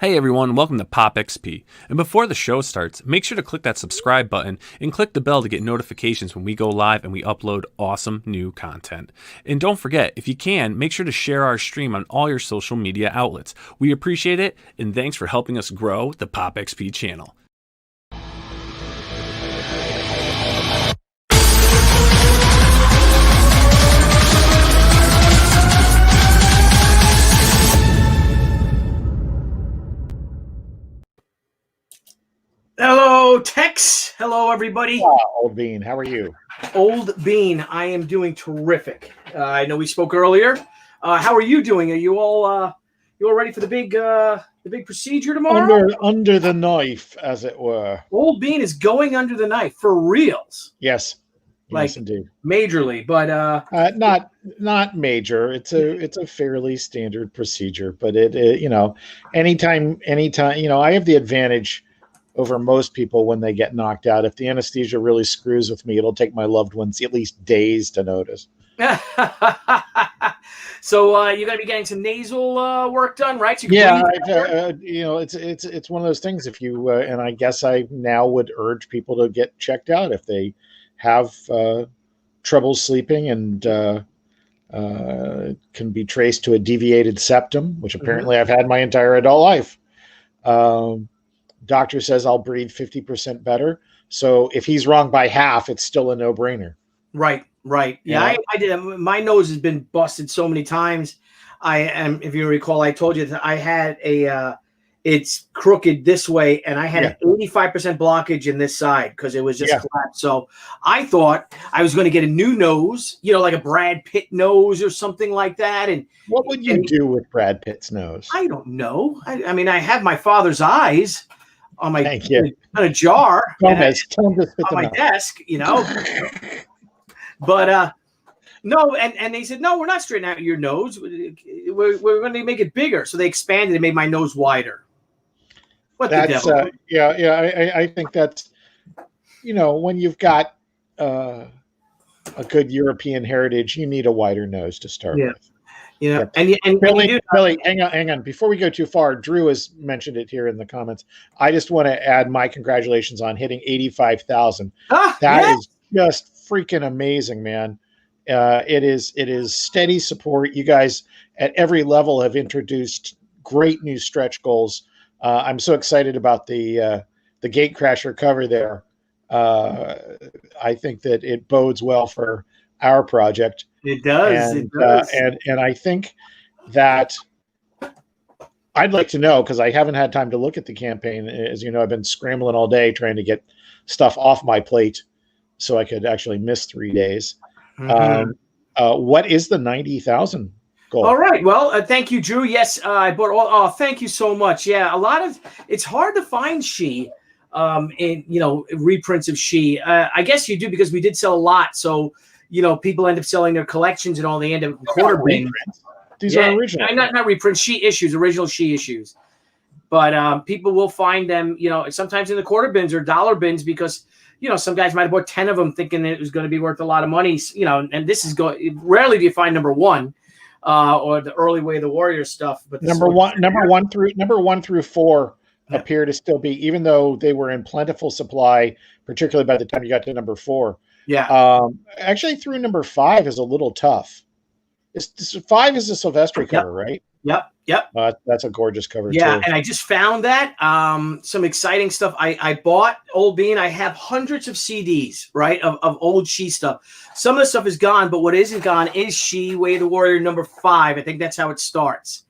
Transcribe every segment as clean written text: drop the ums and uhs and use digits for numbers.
Hey everyone, welcome to Pop XP. And before the show starts, make sure to click that subscribe button and click the bell to get notifications when we go live and we upload awesome new content. And don't forget, if you can, make sure to share our stream on all your social media outlets. We appreciate it, and thanks for helping us grow the Pop XP channel. Hello, Tex. Hello, everybody. Old Bean, how are you? Old Bean, I am doing terrific. I know we spoke earlier. How are you doing? Are you all ready for the big procedure tomorrow? Under the knife, as it were. Old Bean is going under the knife for reals. Yes, like yes, indeed. Majorly, but not major. It's a fairly standard procedure, but it anytime, I have the advantage over most people when they get knocked out. If the anesthesia really screws with me, it'll take my loved ones at least days to notice. So you're going to be getting some nasal work done, right? So it's one of those things. If you and I guess I now would urge people to get checked out if they have trouble sleeping and can be traced to a deviated septum, which apparently I've had my entire adult life. Doctor says I'll breathe 50% better. So if he's wrong by half, it's still a no-brainer. Right. Yeah, I did. My nose has been busted so many times. If you recall, I told you that I had it's crooked this way, and I had an 85% blockage in this side because it was just collapsed. So I thought I was going to get a new nose, like a Brad Pitt nose or something like that. And what would you do with Brad Pitt's nose? I don't know. I mean, I have my father's eyes on my on a jar on my desk, But no, and they said, no, we're not straightening out your nose. We're going to make it bigger. So they expanded and made my nose wider. What the devil? I think that's, when you've got a good European heritage, you need a wider nose to start with. And Billy, hang on. Before we go too far, Drew has mentioned it here in the comments. I just want to add my congratulations on hitting 85,000. That is just freaking amazing, man. It is steady support. You guys at every level have introduced great new stretch goals. I'm so excited about the gate crasher cover there. I think that it bodes well for our project. It does. And I think that I'd like to know, because I haven't had time to look at the campaign. As you know, I've been scrambling all day trying to get stuff off my plate so I could actually miss 3 days. What is the 90,000 goal? All right. Well, thank you, Drew. Yes, I bought all. Oh, thank you so much. Yeah, it's hard to find She, reprints of She. I guess you do because we did sell a lot. So, people end up selling their collections and all. They end up quarter bin. These are original. Not reprints. She issues, original She issues. But people will find them, sometimes in the quarter bins or dollar bins because, some guys might have bought 10 of them thinking it was going to be worth a lot of money, and this is rarely do you find number one or the early Way of the Warrior stuff. But number one through four appear to still be, even though they were in plentiful supply, particularly by the time you got to number 4. Yeah. Actually, through number 5 is a little tough. 5 is a Silvestri cover, right? Yep. That's a gorgeous cover, too. And I just found that. Some exciting stuff. I bought Old Bean. I have hundreds of CDs, right, of old She stuff. Some of the stuff is gone, but what isn't gone is She, Way of the Warrior number 5. I think that's how it starts.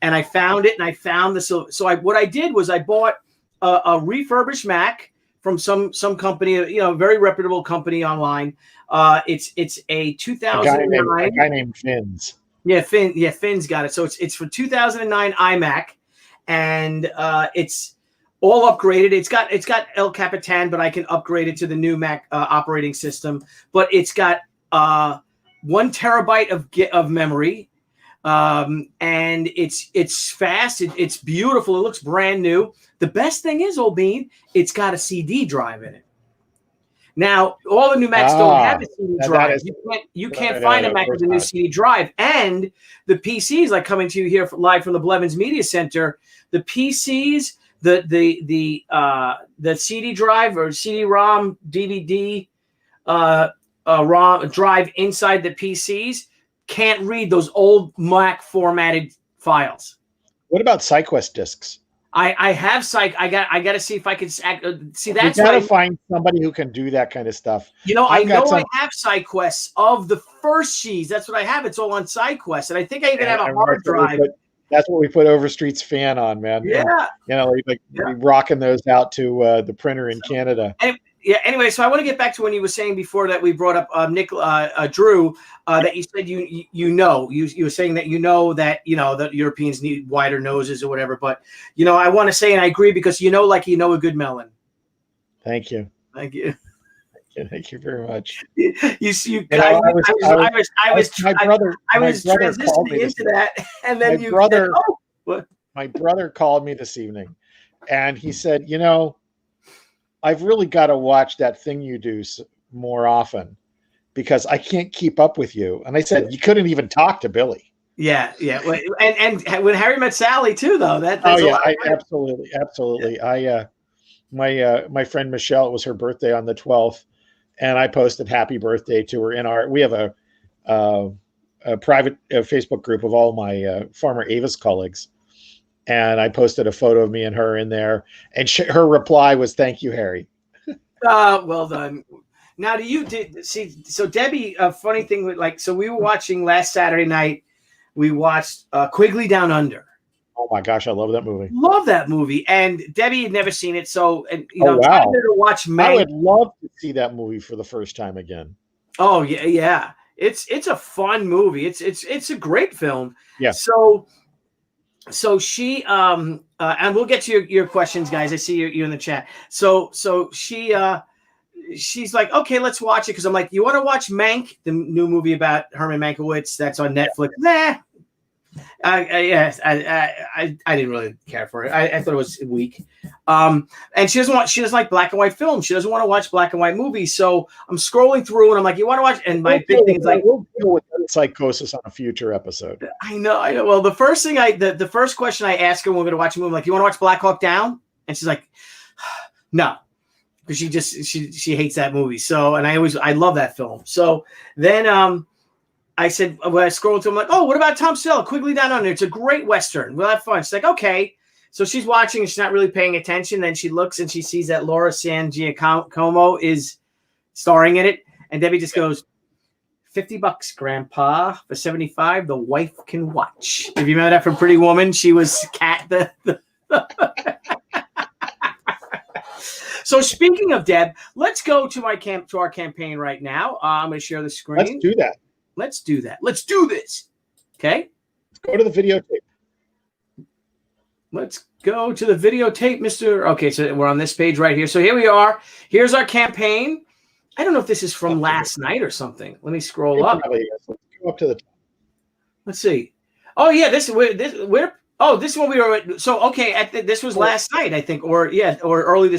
And I found it, and I found the what I did was I bought a refurbished Mac from some company, a very reputable company online. It's a 2009. A guy named Finn's. Yeah, Finn's got it. So it's for 2009 iMac, and it's all upgraded. It's got El Capitan, but I can upgrade it to the new Mac operating system. But it's got 1 terabyte of memory, and it's fast. It's beautiful. It looks brand new. The best thing is, Old Bean, it's got a CD drive in it. Now, all the new Macs don't have a CD that drive. is- You can't find a Mac with a new CD drive. And the PCs, like coming to you here live from the Blevins Media Center, the PCs, the CD drive or CD-ROM, DVD ROM drive inside the PCs can't read those old Mac formatted files. What about SideQuest discs? I have I got to see if I can see. That's you gotta find somebody who can do that kind of stuff. I have SideQuests of the first She's. That's what I have. It's all on SideQuest, and I think I even have a hard drive. That's what we put Overstreet's fan on, man. Yeah, and, we rocking those out to the printer in Canada. Anyway, so I want to get back to when you were saying before that we brought up Drew, that you said you were saying that that Europeans need wider noses or whatever. But I want to say, and I agree, because a good melon. Thank you. Thank you. Thank you very much. I was transitioning into that, and then my brother called me this evening, and he said, I've really got to watch that thing you do more often because I can't keep up with you. And I said, you couldn't even talk to Billy. Yeah. And when Harry met Sally too, though, absolutely. My friend Michelle, it was her birthday on the 12th, and I posted happy birthday to her we have a private Facebook group of all my former Avis colleagues. And I posted a photo of me and her in there, and her reply was, "Thank you, Harry." Well done. Now, so Debbie? A funny thing so we were watching last Saturday night. We watched Quigley Down Under. Oh my gosh, I love that movie. Love that movie, and Debbie had never seen it, so wow. I'm trying to watch. I would love to see that movie for the first time again. Oh yeah. It's a fun movie. It's a great film. Yeah. So she and we'll get to your questions, guys. I see you in the chat. So she's like, okay, let's watch it, because I'm like, you want to watch Mank, the new movie about Herman Mankiewicz that's on Netflix? Nah. I didn't really care for it. I thought it was weak. And she doesn't like black and white films. She doesn't want to watch black and white movies. So I'm scrolling through, and I'm like, you want to watch? And my big thing is like, we'll deal with psychosis on a future episode. I know. Well, the first thing the first question I ask her when we're going to watch a movie, I'm like, you want to watch Black Hawk Down? And she's like, no, because she hates that movie. So, and I love that film. So then, I said, when I scrolled through, I'm like, oh, what about Tom Selleck, Quigley Down Under? It's a great Western. We'll have fun. She's like, okay. So she's watching and she's not really paying attention. Then she looks and she sees that Laura San Giacomo is starring in it. And Debbie just goes, $50, Grandpa. For $75, the wife can watch. If you remember that from Pretty Woman, she was Cat. So speaking of Deb, let's go to our campaign right now. I'm going to share the screen. Let's do that. Let's do that. Let's do this. Okay. Let's go to the videotape. Let's go to the videotape, Mr. Okay, so we're on this page right here. So here we are. Here's our campaign. I don't know if this is from last night or something. Let me scroll up. Let's go up to the top. Let's see. Oh yeah, this is one we were. So okay, this was last night, I think, or earlier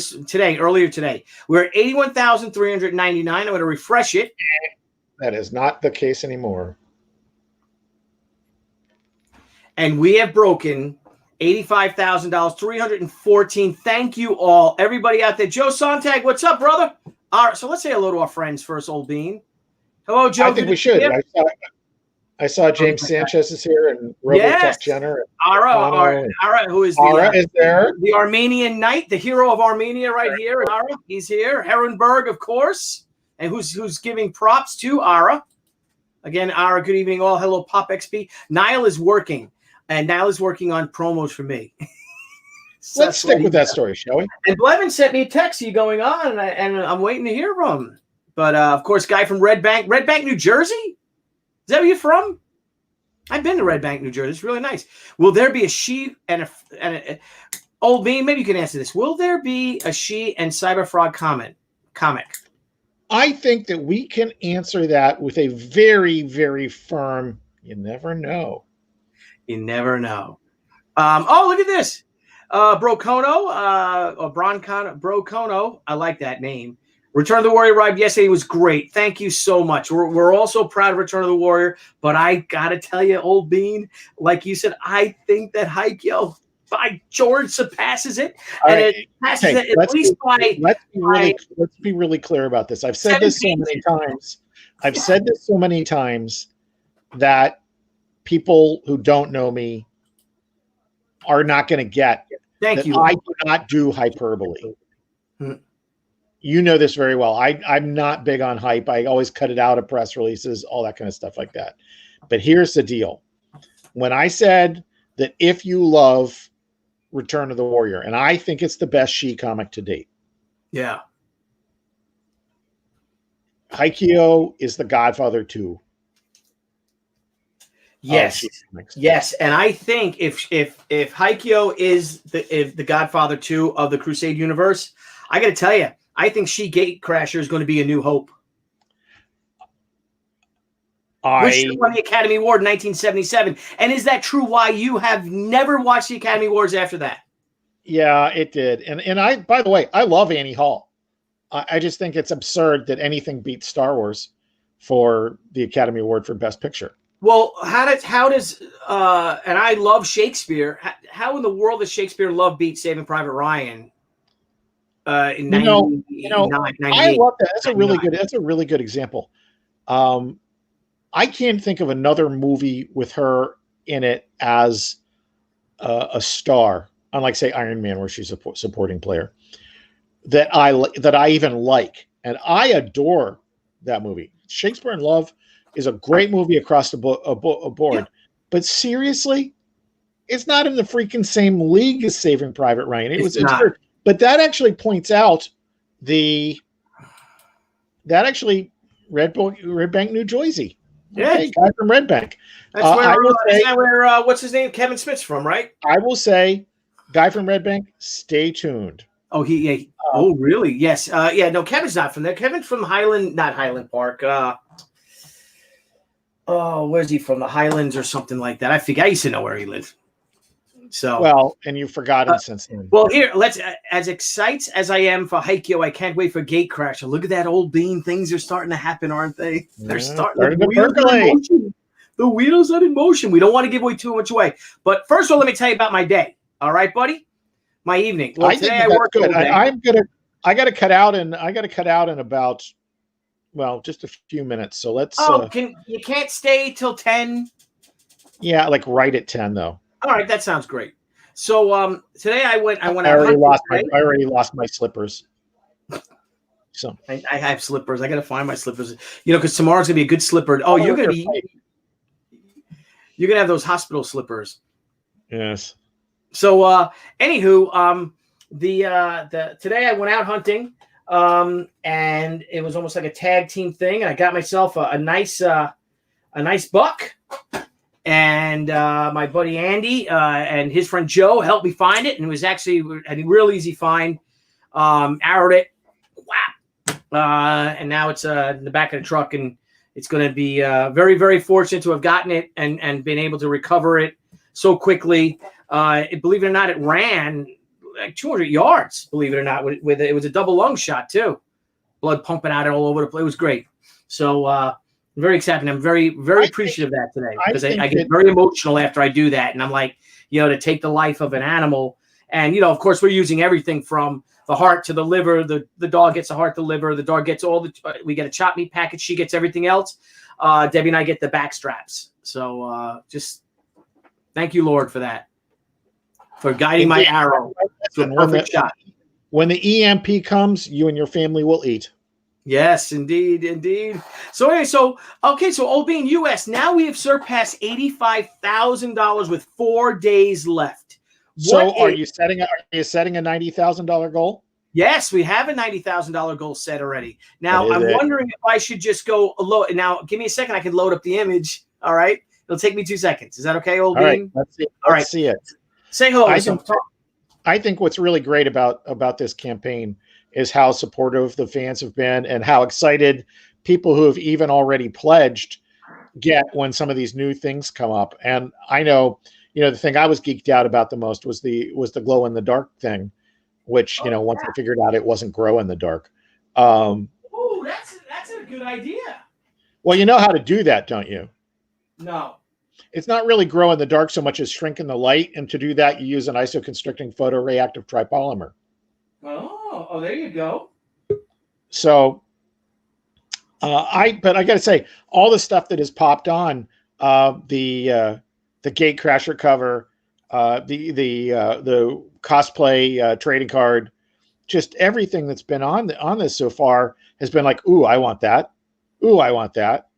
today. We're at 81,399. I'm going to refresh it. That is not the case anymore. And we have broken $85,000, 314. Thank you all, everybody out there. Joe Sontag, what's up, brother? All right, so let's say hello to our friends first, Old Bean. Hello, Joe. I think we should. I saw James Sanchez is here, and Robotech Jenner. Ara, who is is there. The Armenian knight, the hero of Armenia right here. Ara, he's here. Herrenberg, of course. And who's giving props to Ara. Again, Ara, good evening all. Hello, Pop XP. Niall is working, and Niall is working on promos for me. So let's stick with that story, shall we? And Blevin sent me a text, you going on, and I'm waiting to hear from him. But, of course, guy from Red Bank, New Jersey? Is that where you're from? I've been to Red Bank, New Jersey. It's really nice. Will there be a she and a Old Bean, maybe you can answer this. Will there be a she and Cyberfrog comic? I think that we can answer that with a very, very firm, you never know. You never know. Oh, look at this. Brocono, or Broncono. Brocono. I like that name. Return of the Warrior arrived yesterday. It was great. Thank you so much. We're also proud of Return of the Warrior, but I gotta tell you, Old Bean, like you said, I think that Haikyo, by George, surpasses it, and it passes it at least by. Let's be really clear about this. I've said this so many times. I've said this so many times that people who don't know me are not going to get. Thank you. I do not do hyperbole. You know this very well. I'm not big on hype. I always cut it out of press releases, all that kind of stuff like that. But here's the deal. When I said that if you love Return of the Warrior, and I think it's the best She comic to date. Yeah. Haikyo is the Godfather 2. Yes. Yes. And I think if Haikyo is the Godfather 2 of the Crusade universe, I got to tell you, I think She Gatecrasher is going to be a new hope. Which won the Academy Award in 1977. And is that true why you have never watched the Academy Awards after that? Yeah, it did. And I, by the way, I love Annie Hall. I just think it's absurd that anything beats Star Wars for the Academy Award for Best Picture. Well, how does and I love Shakespeare. How in the world does Shakespeare love beat Saving Private Ryan? In 98? I love that. That's a really good example. I can't think of another movie with her in it as a star, unlike say Iron Man, where she's a supporting player, that I even like, and I adore that movie. Shakespeare in Love is a great movie across the board, but seriously, it's not in the freaking same league as Saving Private Ryan. It's weird. But that actually points out Red Bank, New Jersey. Yeah, okay, guy from Red Bank. That's where what's his name? Kevin Smith's from, right? I will say, guy from Red Bank. Stay tuned. Oh, oh, really? Yes. Yeah. No, Kevin's not from there. Kevin's from not Highland Park. Where's he from? The Highlands or something like that. I forget. I used to know where he lived. So well, and you've forgotten since then. Well, here, as excited as I am for Haikyo, I can't wait for Gatecrasher. Look at that, Old Bean. Things are starting to happen, aren't they? They're starting to percolate. The wheels are in motion. We don't want to give away too much away. But first of all, let me tell you about my day. All right, buddy? My evening. Well, today I worked all day. I got to cut out in about, well, just a few minutes. So let's. Oh, you can't stay till 10? Yeah, like right at 10 though. All right, that sounds great. So today I went. I already lost my slippers. So I have slippers. I got to find my slippers. Because tomorrow's gonna be a good slipper. Oh, you're gonna have those hospital slippers. Yes. So anywho, today I went out hunting, and it was almost like a tag team thing. And I got myself a nice buck. And my buddy Andy and his friend Joe helped me find it, and it was actually a real easy find. Arrowed it, and now it's in the back of the truck, and it's going to be very, very fortunate to have gotten it and been able to recover it so quickly. Believe it or not, it ran like 200 yards. Believe it or not, with it was a double lung shot too, blood pumping out all over the place. It was great. So. Very excited. I'm very, very appreciative of that today, because I get very emotional after I do that. And I'm like, to take the life of an animal. And, of course, we're using everything from the heart to the liver. The dog gets the heart, the liver. The dog gets we get a chopped meat package. She gets everything else. Debbie and I get the back straps. So just thank you, Lord, for that, for guiding my arrow to a perfect shot. When the EMP comes, you and your family will eat. Yes, indeed. So anyway, so Old Bean US, now we have surpassed $85,000 with 4 days left. Are you setting a $90,000 goal? Yes, we have a $90,000 goal set already. Now I'm wondering if I should just go load. Now give me a second. I can load up the image. All right, it'll take me 2 seconds. Is that okay, Old Bean? Right, let's see. Let's see it. Say hello. I think what's really great about this campaign is how supportive the fans have been, and how excited people who have even already pledged get when some of these new things come up. And I know, the thing I was geeked out about the most was the glow in the dark thing, which, once I figured out it wasn't glow in the dark. Oh, that's a good idea. Well, you know how to do that, don't you? No. It's not really grow in the dark so much as shrink in the light. And to do that, you use an isoconstricting photoreactive tripolymer. Oh, there you go. So, but I got to say, all the stuff that has popped on the Gate Crasher cover, the cosplay trading card, just everything that's been on this so far has been like, ooh, I want that. Ooh, I want that.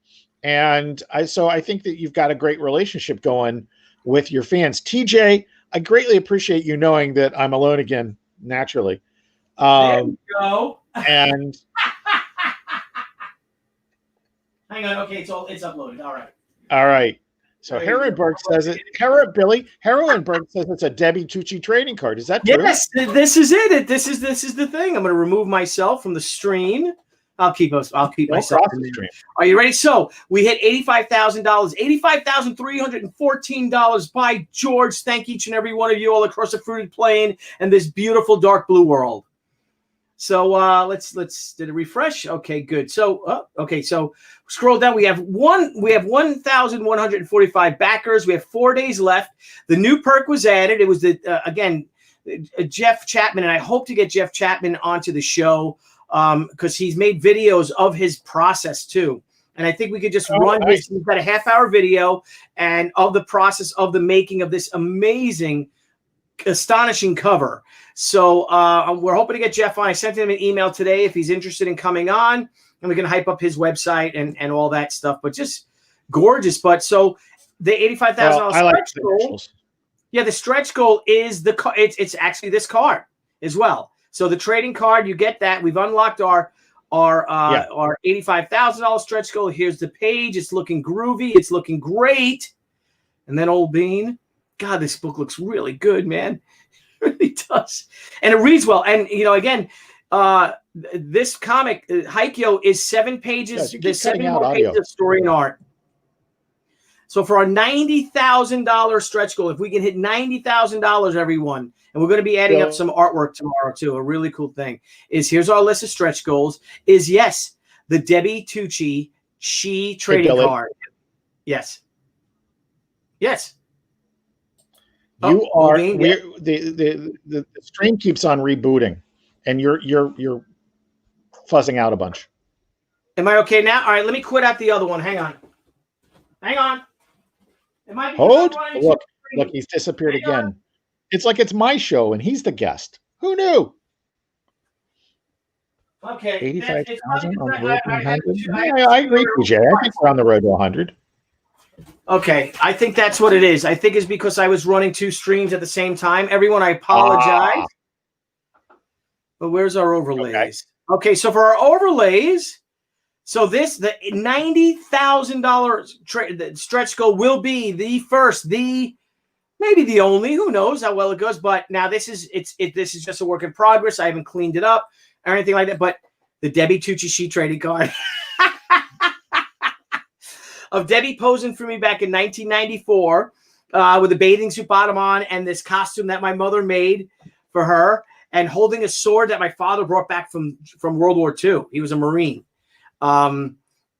And I think that you've got a great relationship going with your fans. TJ, I greatly appreciate you knowing that I'm alone again, naturally. There you go. And hang on. Okay, it's uploaded. All right. So Heroenberg says it. Heroenberg says it's a Debi Tucci trading card. Is that true? Yes, this is it. This is the thing. I'm going to remove myself from the stream. I'll keep myself in there. Are you ready? So we hit $85,000, $85,314. By George, thank each and every one of you all across the fruited plain and this beautiful dark blue world. So let's did it refresh? Okay, good. So so scroll down. We have 1,145 backers. We have 4 days left. The new perk was added. It was again Jeff Chapman, and I hope to get Jeff Chapman onto the show because he's made videos of his process too. And I think we could just run this. We've got a half-hour video and of the process of the making of this amazing, astonishing cover. So we're hoping to get Jeff on. I sent him an email today if he's interested in coming on, and we can hype up his website and all that stuff. But just gorgeous. But so the $85,000 stretch goal. Yeah, the stretch goal is it's actually this card as well. So the trading card, you get that. We've unlocked our $85,000 stretch goal. Here's the page. It's looking groovy. It's looking great. And then Old Bean. God, this book looks really good, man. It really does. And it reads well. And, again, this comic, Haikyo, is 7 pages. There's 7 more pages of story and art. So for our $90,000 stretch goal, if we can hit $90,000, everyone, and we're going to be adding up some artwork tomorrow too. A really cool thing is here's our list of stretch goals. Is yes, the Debi Tucci She trading card. Yes. Yes. You are the stream keeps on rebooting, and you're fuzzing out a bunch. Am I okay now? All right, let me quit out the other one. Hang on. Hold. Look, he's disappeared again. It's like it's my show and he's the guest. Who knew? Okay. 85,000 on the road to 100. I agree, PJ. I think we're on the road to 100. Okay, I think that's what it is. I think it's because I was running 2 streams at the same time. Everyone, I apologize. But where's our overlays? Okay, so for our overlays, so the $90,000 stretch goal will be the first, maybe the only. Who knows how well it goes? But now this is just a work in progress. I haven't cleaned it up or anything like that. But the Debi Tucci She trading card of Debi posing for me back in 1994 with a bathing suit bottom on and this costume that my mother made for her, and holding a sword that my father brought back from World War II. He was a Marine. There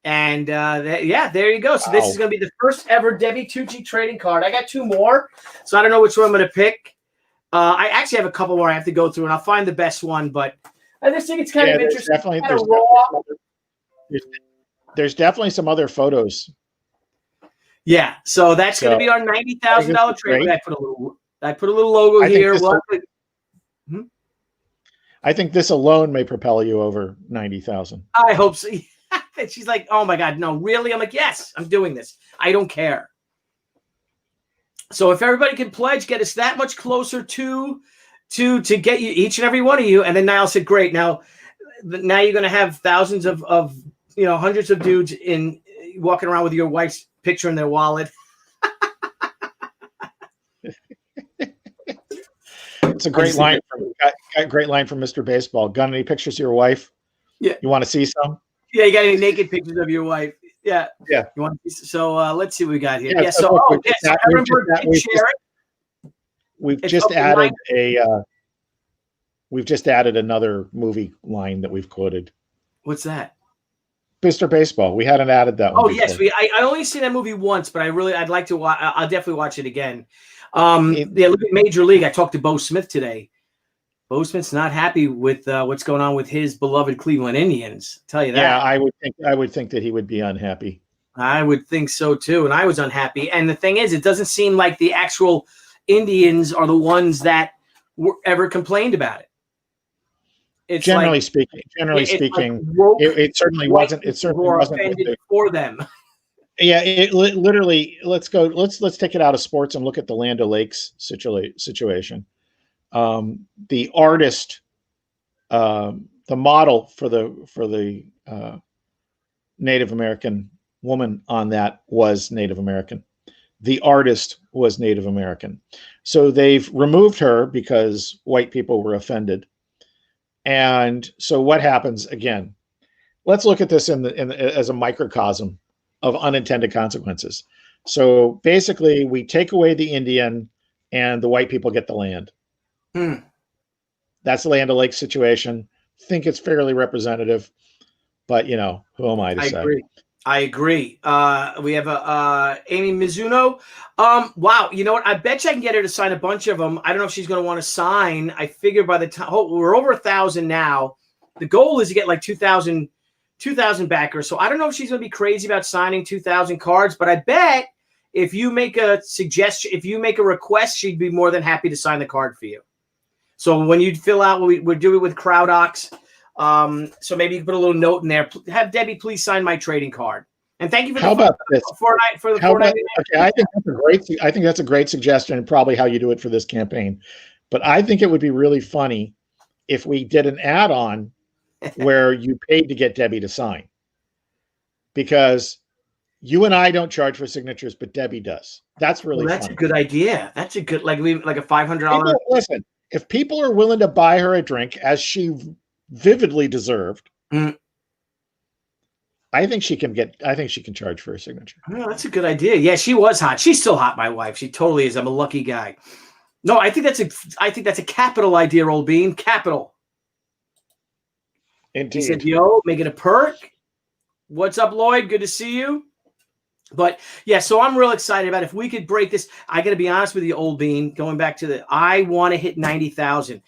you go. So this is going to be the first ever Debi Tucci trading card. I got 2 more, so I don't know which one I'm going to pick. I actually have a couple more I have to go through, and I'll find the best one. But I just think it's kind of interesting. There's definitely some other photos. Yeah, so that's going to be our $90,000 trade. I put a little logo here. I think this alone may propel you over 90,000. I hope so. She's like, oh my God, no, really? I'm like, yes, I'm doing this. I don't care. So if everybody can pledge, get us that much closer to get you, each and every one of you. And then Niall said, great. Now you're going to have thousands of hundreds of dudes walking around with your wife's picture in their wallet. It's a great line from Mr. Baseball. Got any pictures of your wife? Yeah. You want to see some? Yeah, you got any naked pictures of your wife? Yeah. Yeah. You want to see, so let's see what we got here. We've just added another movie line that we've quoted. What's that? Mr. Baseball. We hadn't added that one. Oh, before. yes. I only seen that movie once, but I'd like to watch. I'll definitely watch it again. Look at Major League. I talked to Bo Smith today. Bo Smith's not happy with what's going on with his beloved Cleveland Indians. I'll tell you that. Yeah, I would think that he would be unhappy. I would think so too, and I was unhappy. And the thing is, it doesn't seem like the actual Indians are the ones that were ever complained about it. It's generally speaking, it certainly wasn't. It certainly wasn't for them. Yeah, literally. Let's go. Let's take it out of sports and look at the Land O'Lakes situation. The artist, the model for the Native American woman on that was Native American. The artist was Native American. So they've removed her because white people were offended. And so what happens again? Let's look at this as a microcosm of unintended consequences. So basically, we take away the Indian, and the white people get the land. That's the Land O'Lakes situation. Think it's fairly representative, but who am I to say? I agree. We have Amy Mizuno. Wow, you know what? I bet you I can get her to sign a bunch of them. I don't know if she's going to want to sign. I figure by the time we're over 1,000 now, the goal is to get like 2,000 backers. So I don't know if she's going to be crazy about signing 2,000 cards, but I bet if you make a suggestion, if you make a request, she'd be more than happy to sign the card for you. So when you fill out, we'll do it with CrowdOx. So maybe you can put a little note in there. Have Debbie please sign my trading card. And thank you for this? Fortnite. Okay, I think that's a great suggestion, and probably how you do it for this campaign. But I think it would be really funny if we did an add-on where you paid to get Debbie to sign, because you and I don't charge for signatures, but Debbie does. That's really that's funny. A good idea. That's a good like a $500. Listen, if people are willing to buy her a drink, as she vividly deserved, I think she can charge for a signature. Oh, that's a good idea. Yeah, she was hot. She's still hot, my wife. She totally is. I'm a lucky guy. No, I think that's a capital idea, Old Bean. Capital. Indeed. He said, yo, make it a perk. What's up, Lloyd? Good to see you. But yeah, so I'm real excited about it. If we could break this. I got to be honest with you, Old Bean. Going back to I want to hit 90,000.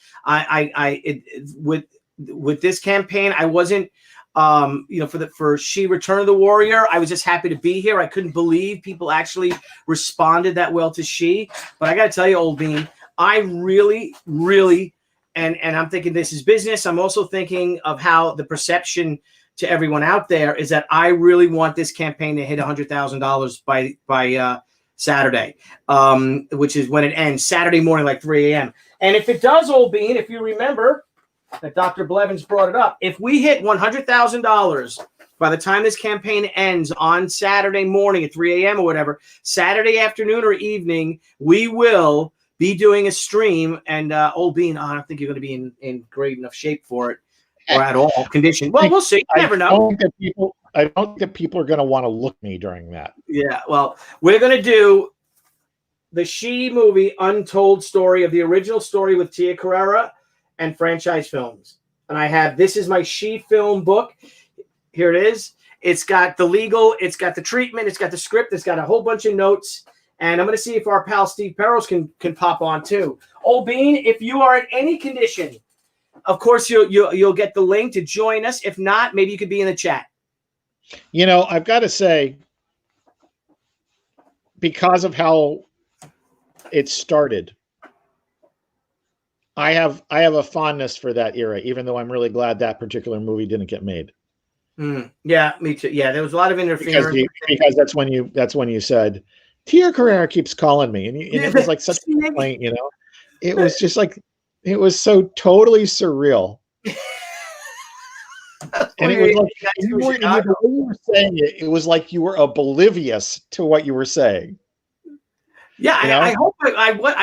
With this campaign, I wasn't, for She Return of the Warrior, I was just happy to be here. I couldn't believe people actually responded that well to She. But I got to tell you, Old Bean, I really, really, and I'm thinking this is business. I'm also thinking of how the perception to everyone out there is that I really want this campaign to hit $100,000 by Saturday, which is when it ends, Saturday morning, like 3 a.m. And if it does, Old Bean, if you remember that Dr. Blevins brought it up, if we hit $100,000 by the time this campaign ends on Saturday morning at 3 a.m. or whatever, Saturday afternoon or evening, we will be doing a stream. And Old Bean, I don't think you're going to be in great enough shape for it or at all condition. Well, we'll see. You never know. I don't think that people are going to want to look at me during that. Yeah, well, we're going to do the She movie untold story of the original story with Tia Carrera and Franchise Films. And I have, this is my She film book. Here it is. It's got the legal, it's got the treatment, it's got the script, it's got a whole bunch of notes. And I'm going to see if our pal Steve Perros can pop on too. Old Bean, if you are in any condition, of course you'll get the link to join us. If not, maybe you could be in the chat. I've got to say, because of how it started, I have a fondness for that era, even though I'm really glad that particular movie didn't get made. Yeah, me too. Yeah, there was a lot of interference because that's when you said Tia Carrera keeps calling me, and it was like such a complaint. It was just like, it was so totally surreal. And it was like the way you were saying it, it was like you were oblivious to what you were saying. Yeah, I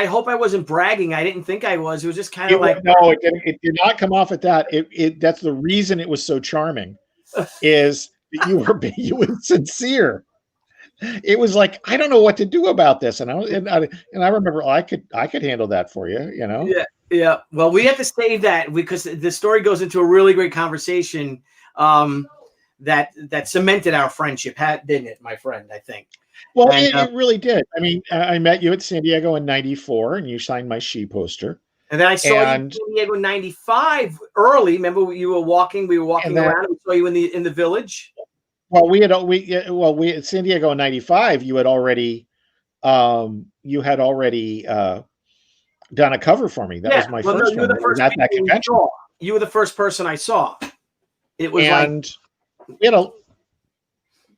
hope I wasn't bragging. I didn't think I was. It was just kind of like, no, it did not come off at that. That's the reason it was so charming, is that you were sincere. It was like, I don't know what to do about this, and I remember I could handle that for you. Yeah. Well, we have to save that because the story goes into a really great conversation that cemented our friendship, didn't it, my friend? I think. Well, it really did. I mean, I met you at San Diego in '94, and you signed my She poster. And then I saw you in San Diego in '95 early. Remember, you were walking. We were walking around. And we saw you in the village. Well, we at San Diego in '95. You had already done a cover for me. That was my first one. At that convention. You were the first person I saw. It was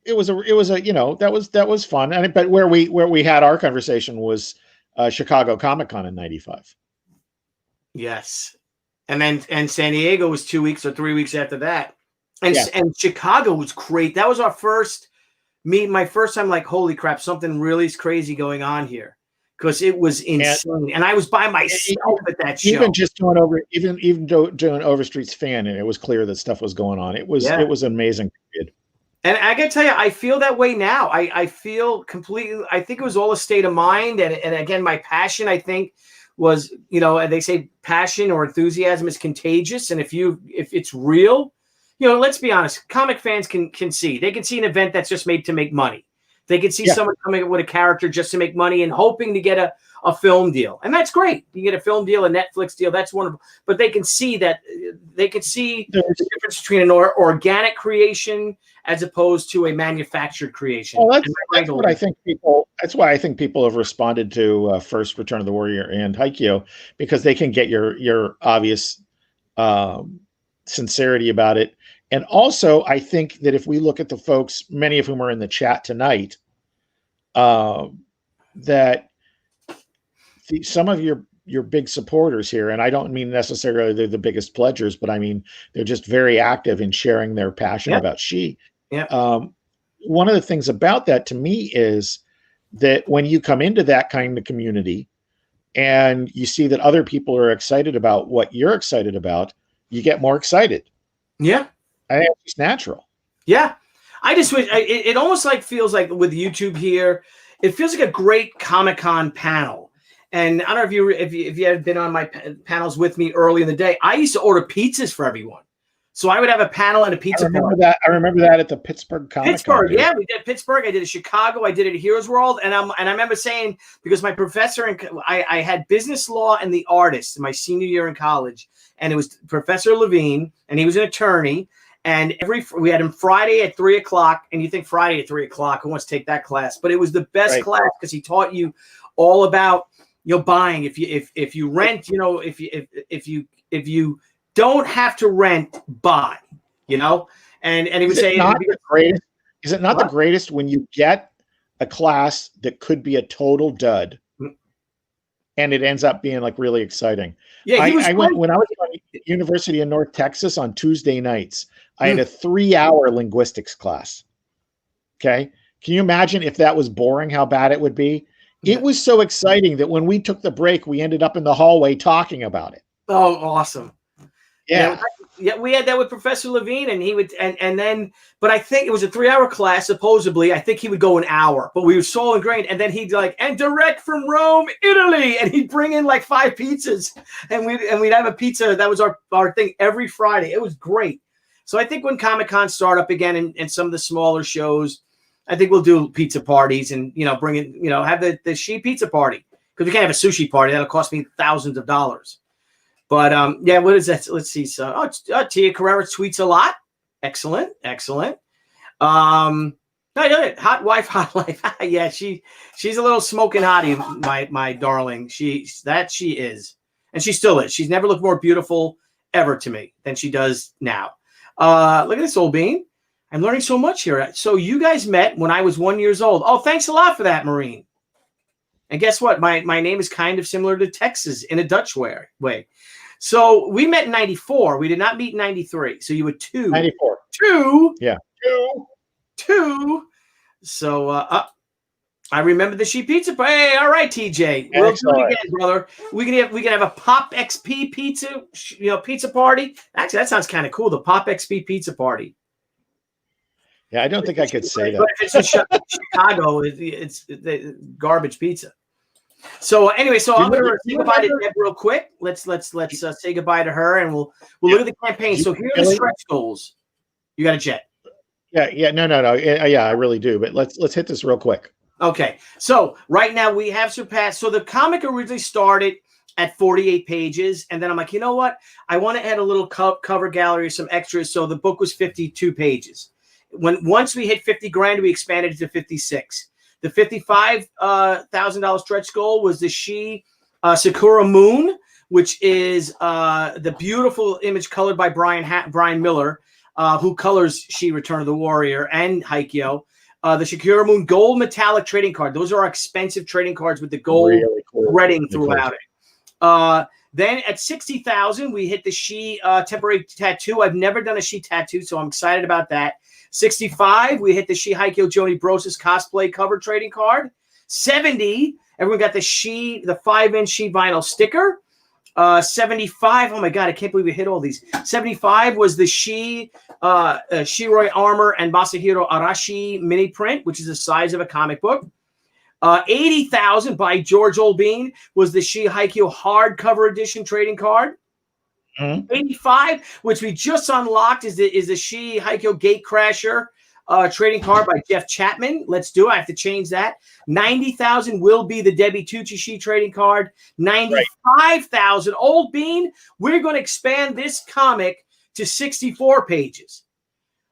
it was a that was fun. But where we had our conversation was Chicago Comic-Con in '95. Yes, and San Diego was 2 weeks or 3 weeks after that, and Chicago was great. That was our first meet. My first time, like, holy crap, something really crazy going on here, because it was insane. And I was by myself at that show. Even just doing Overstreet's fan, and it was clear that stuff was going on. It was an amazing period. And I gotta tell you, I feel that way now. I feel completely. I think it was all a state of mind, and again, my passion, I think, was, they say passion or enthusiasm is contagious, and if it's real, let's be honest, comic fans can see. They can see an event that's just made to make money. They can see someone coming up with a character just to make money and hoping to get a film deal, and that's great. You get a film deal, a Netflix deal, that's wonderful. But they can see the difference between an organic creation as opposed to a manufactured creation. Well, that's what I think people. That's why I think people have responded to first Return of the Warrior and Haikyo, because they can get your obvious sincerity about it. And also, I think that if we look at the folks, many of whom are in the chat tonight, that some of your big supporters here, and I don't mean necessarily they're the biggest pledgers, but I mean they're just very active in sharing their passion about She. Yeah. One of the things about that to me is that when you come into that kind of community and you see that other people are excited about what you're excited about, you get more excited. Yeah. I think it's natural. Yeah. I just wish it almost feels like with YouTube here, it feels like a great Comic-Con panel. And I don't know if you had been on my panels with me early in the day. I used to order pizzas for everyone. So I would have a panel and a pizza. I remember that at the Pittsburgh Comic-Con. Pittsburgh, yeah, we did Pittsburgh. I did it Chicago. I did it at Heroes World, and I remember saying, because my professor I had business law and the artist in my senior year in college, and it was Professor Levine, and he was an attorney. And we had him Friday at 3:00, and you think Friday at 3:00, who wants to take that class? But it was the best class because he taught you all about buying. If you rent, if you don't have to rent, buy, and he would say, is it not the greatest when you get a class that could be a total dud and it ends up being like really exciting? Yeah, I went when I was at University of North Texas on Tuesday nights. I had a 3-hour linguistics class. Okay. Can you imagine if that was boring, how bad it would be? It was so exciting that when we took the break, we ended up in the hallway talking about it. Oh, awesome. Yeah. Yeah, we had that with Professor Levine, and he would, and then, but I think it was a 3-hour class, supposedly. I think he would go an hour, but we were so ingrained. And then he'd and direct from Rome, Italy, and he'd bring in like 5 pizzas, and we'd have a pizza. That was our thing every Friday. It was great. So I think when Comic-Con start up again and some of the smaller shows, I think we'll do pizza parties and, bring in, have the She pizza party, because we can't have a sushi party. That'll cost me thousands of dollars. But what is that? Let's see. So, Tia Carrera tweets a lot. Excellent. Hot wife. Yeah, she's a little smoking hottie, my darling. She is, and she still is. She's never looked more beautiful ever to me than she does now. Look at this, old bean. I'm learning so much here. So you guys met when I was 1 year old. Oh, thanks a lot for that, Marine. And guess what? My name is kind of similar to Texas in a Dutch way. So we met in 94. We did not meet in 93. So you were 2. 94. 2. Yeah. 2. So I remember the She pizza. Hey, all right, TJ. We'll do it again, brother. We can have a Pop XP pizza, pizza party. Actually, that sounds kind of cool. The Pop XP pizza party. Yeah, I don't think I could say that. But if it's in Chicago, it's the garbage pizza. So anyway, I'm going to say goodbye to Deb real quick. Let's say goodbye to her, and we'll look at the campaign. So here are the stretch goals. You got a jet. Yeah. No. Yeah, I really do. But let's hit this real quick. Okay. So right now we have surpassed. So the comic originally started at 48 pages. And then I'm like, you know what? I want to add a little cover gallery, some extras. So the book was 52 pages. Once we hit 50 grand, we expanded it to 56. The $55,000 stretch goal was the She Sakura Moon, which is the beautiful image colored by Brian Miller, who colors She Return of the Warrior and Haikyo. The Sakura Moon gold metallic trading card. Those are expensive trading cards with the gold really cool. threading throughout it. Then at 60,000, we hit the She temporary tattoo. I've never done a She tattoo, so I'm excited about that. 65, we hit the She Haikyo Joni Broses cosplay cover trading card. 70, everyone got the 5-inch She vinyl sticker. 75, oh my God, I can't believe we hit all these. 75 was the She Shiroi Armor and Masahiro Arashi mini print, which is the size of a comic book. 80,000 by George Olbein was the She Haikyo hardcover edition trading card. 85, which we just unlocked, is the She Haikyo Gatecrasher trading card by Jeff Chapman. Let's do it. I have to change that. 90,000 will be the Debi TUCCI'S trading card. 95,000. Old Bean, we're going to expand this comic to 64 pages.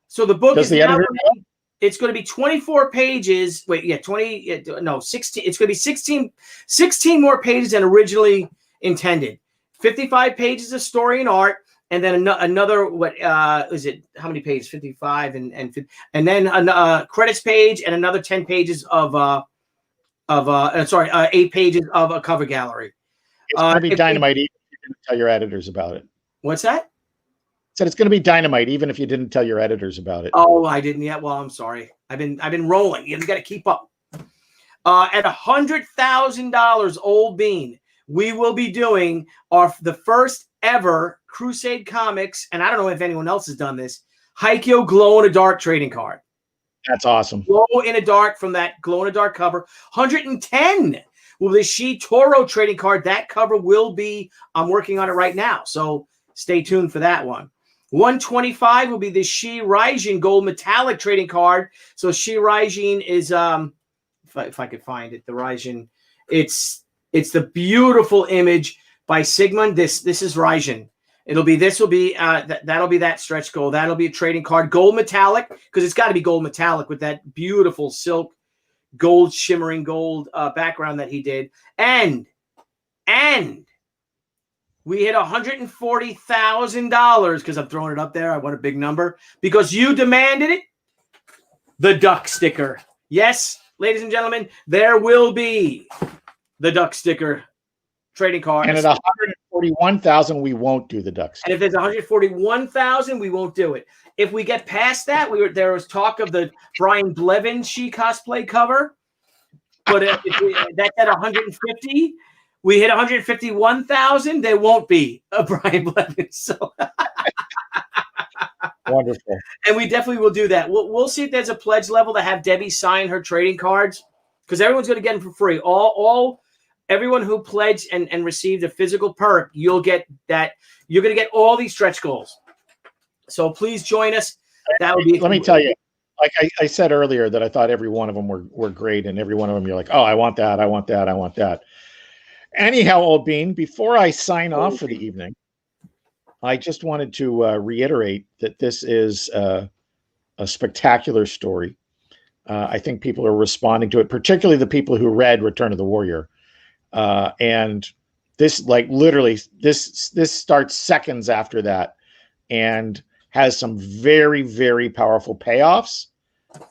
So the book it's going to be 24 pages. Wait, yeah, 16. It's going to be 16 more pages than originally intended. 55 pages of story and art, and then another is it? How many pages? 55 and then a credits page and another 10 pages of 8 pages of a cover gallery. It's going to be dynamite even if you didn't tell your editors about it. What's that? Said it's going to be dynamite even if you didn't tell your editors about it. Oh, I didn't yet. Well, I'm sorry. I've been rolling. You got to keep up. At $100,000, Old Bean, we will be doing the first ever Crusade Comics, and I don't know if anyone else has done this, Haikyo Glow in the Dark trading card. That's awesome. Glow in the Dark from that Glow in the Dark cover. 110 will be the She Toro trading card. That cover will be, I'm working on it right now, so stay tuned for that one. 125 will be the She Raijin gold metallic trading card. So She Raijin is, if I could find it, the Raijin, it's the beautiful image by Sigmund. This is Raijin. That'll be that stretch goal. That'll be a trading card, gold metallic, because it's got to be gold metallic with that beautiful silk gold, shimmering gold background that he did. And we hit $140,000 because I'm throwing it up there. I want a big number because you demanded it. The duck sticker. Yes, ladies and gentlemen, there will be the duck sticker trading card. And at 141,000, we won't do the duck sticker. And if there's 141,000, we won't do it. If we get past that, there was talk of the Brian Blevin She cosplay cover, but that's at 150. We hit 151,000. There won't be a Brian Blevin. So wonderful. And we definitely will do that. We'll see if there's a pledge level to have Debbie sign her trading cards, because everyone's going to get them for free. Everyone who pledged and received a physical perk, you'll get that. You're going to get all these stretch goals. So please join us. That would be. Let me tell you, like I said earlier, that I thought every one of them were great, and every one of them you're like, oh, I want that, I want that, I want that. Anyhow, Old Bean, before I sign off for the evening, I just wanted to reiterate that this is a spectacular story. I think people are responding to it, particularly the people who read Return of the Warrior. And this, like, literally, this starts seconds after that and has some very, very powerful payoffs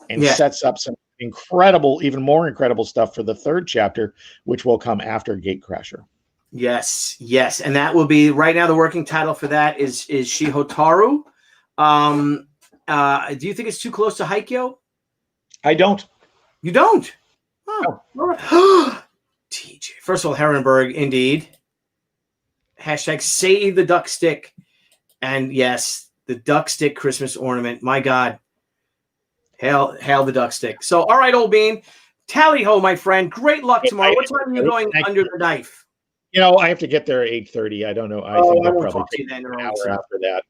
and sets up some incredible, even more incredible stuff for the third chapter, which will come after Gatecrasher. Yes. And that will be, right now, the working title for that is She Hotaru. Do you think it's too close to Haikyo? I don't. You don't? Oh, no. TJ. First of all, Herrenberg, indeed. Hashtag save the duck stick. And yes, the duck stick Christmas ornament. My God. Hail the duck stick. So, all right, Old Bean. Tally ho, my friend. Great luck tomorrow. What time are you going under the knife? I have to get there at 8:30. I don't know. I think I'll probably take an hour after that.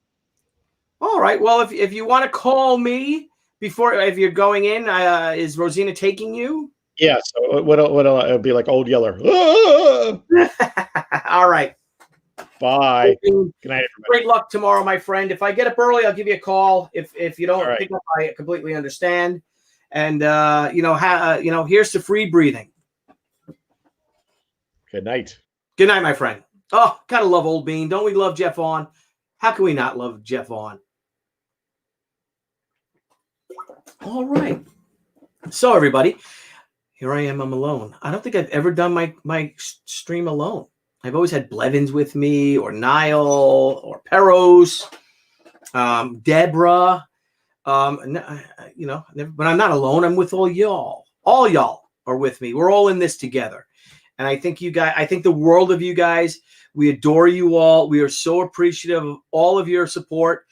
All right. Well, if you want to call me before, if you're going in, is Rosina taking you? Yeah. So it'll be like Old Yeller. Ah! All right. Bye. Good night, everybody. Great luck tomorrow, my friend. If I get up early, I'll give you a call. If you don't All right. pick up, I completely understand. And here's to free breathing. Good night. Good night, my friend. Oh, gotta love Old Bean. Don't we love Jeff Vaughn? How can we not love Jeff Vaughn? All right. So, everybody, here I am. I'm alone. I don't think I've ever done my stream alone. I've always had Blevins with me, or Niall, or Peros, Deborah. But I'm not alone. I'm with all y'all. All y'all are with me. We're all in this together. And I think the world of you guys. We adore you all. We are so appreciative of all of your support.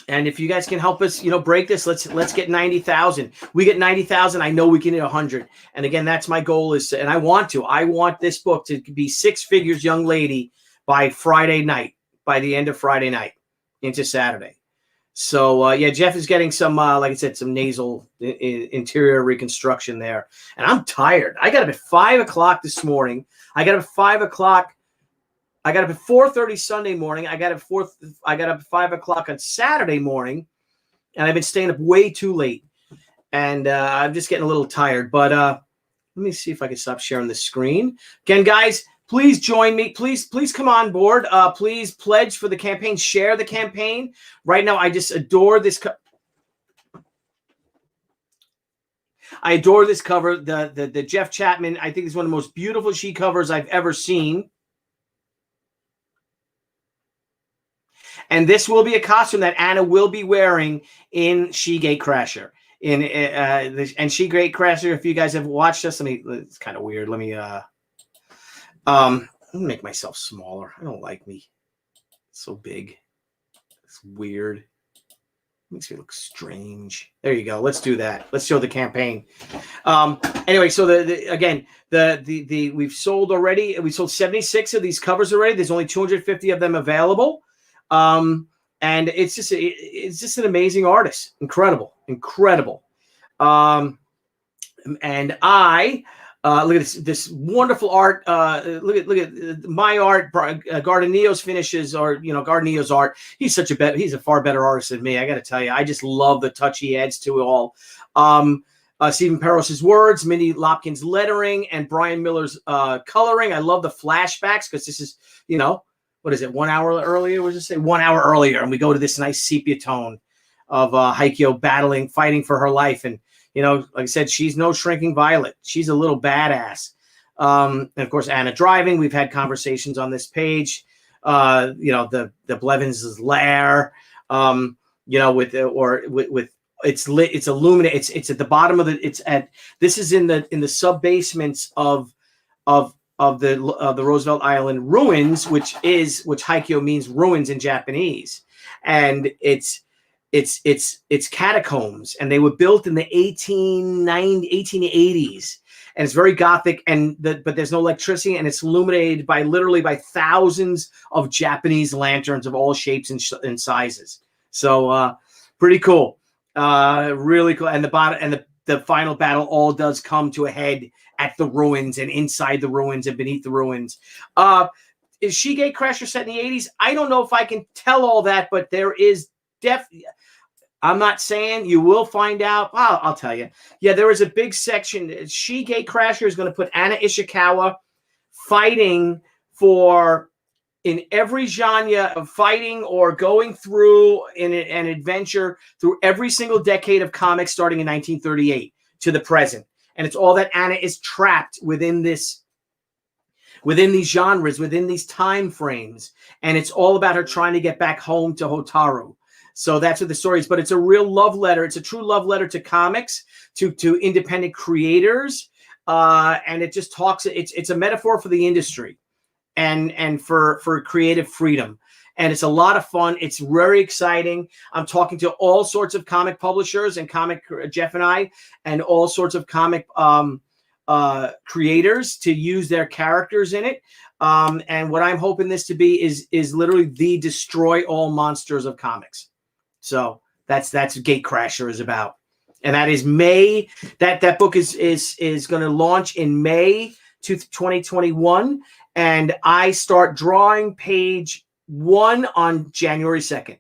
And if you guys can help us, break this, let's get 90,000. We get 90,000. I know we can hit 100. And again, that's my goal I want this book to be six figures, young lady, by Friday night, by the end of Friday night into Saturday. So Jeff is getting some, like I said, some nasal interior reconstruction there. And I'm tired. I got up at 5 o'clock this morning. I got up at 5 o'clock. I got up at 4:30 Sunday morning. I got up at 5 o'clock on Saturday morning, and I've been staying up way too late. And I'm just getting a little tired. But let me see if I can stop sharing the screen. Again, guys, please join me. Please come on board. Please pledge for the campaign. Share the campaign. Right now, I just adore this. I adore this cover. The Jeff Chapman, I think, is one of the most beautiful sheet covers I've ever seen. And this will be a costume that Anna will be wearing in She Gatecrasher. And She Gatecrasher, if you guys have watched us, it's kind of weird. Let me make myself smaller. I don't like me. It's so big. It's weird. It makes me look strange. There you go. Let's do that. Let's show the campaign. Anyway, so we've sold already. We sold 76 of these covers already. There's only 250 of them available. And it's just an amazing artist. Incredible. And I look at this wonderful art. Look at my art. Gardeniyo's finishes, or Gardeniyo's art. He's a far better artist than me. I got to tell you, I just love the touch he adds to it all. Stephen Peros's words, Mindy Lopkins' lettering, and Brian Miller's coloring. I love the flashbacks because this is, what is it? 1 hour earlier? What does it say? 1 hour earlier, and we go to this nice sepia tone of Haikyo fighting for her life. And like I said, she's no shrinking violet. She's a little badass. And of course, Anna driving. We've had conversations on this page. The Blevins' lair. With it's lit. It's illuminated. It's at the bottom of the. This is in the sub basements of the Roosevelt Island ruins, which Haikyo means ruins in Japanese, and it's catacombs, and they were built in the 1880s, and it's very gothic, but there's no electricity, and it's illuminated by thousands of Japanese lanterns of all shapes and sizes. So pretty cool, really cool. And the bottom and the final battle all does come to a head at the ruins and inside the ruins and beneath the ruins. Is She Gatecrasher set in the 80s? I don't know if I can tell all that, but there is I'm not saying. You will find out. I'll tell you. Yeah, there is a big section. She Gatecrasher is going to put Anna Ishikawa fighting in every genre of fighting or going through an adventure through every single decade of comics starting in 1938 to the present. And it's all that Anna is trapped within these genres, within these time frames. And it's all about her trying to get back home to Hotaru. So that's what the story is. But it's a real love letter. It's a true love letter to comics, to independent creators. And it just talks, it's a metaphor for the industry and for creative freedom. And it's a lot of fun. It's very exciting. I'm talking to all sorts of comic publishers and Jeff and I, and all sorts of comic creators to use their characters in it. And what I'm hoping this to be is literally the destroy all monsters of comics. So that's what Gatecrasher is about. And that is May. That book is going to launch in May 2021. And I start drawing page 1 on January 2nd.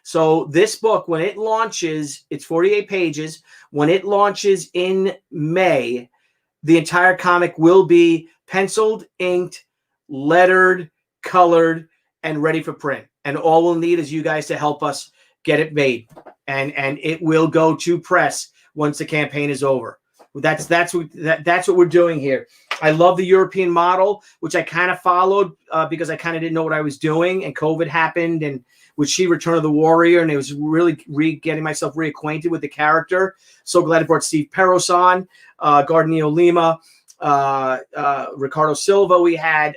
So this book, when it launches, it's 48 pages. When it launches in May, the entire comic will be penciled, inked, lettered, colored, and ready for print. And all we'll need is you guys to help us get it made. And it will go to press once the campaign is over. That's what we're doing here. I love the European model, which I kind of followed because I kind of didn't know what I was doing, and COVID happened, and with She Return of the Warrior, and it was really getting myself reacquainted with the character. So glad it brought Steve Peros on, Gardnio Lima, Ricardo Silva. We had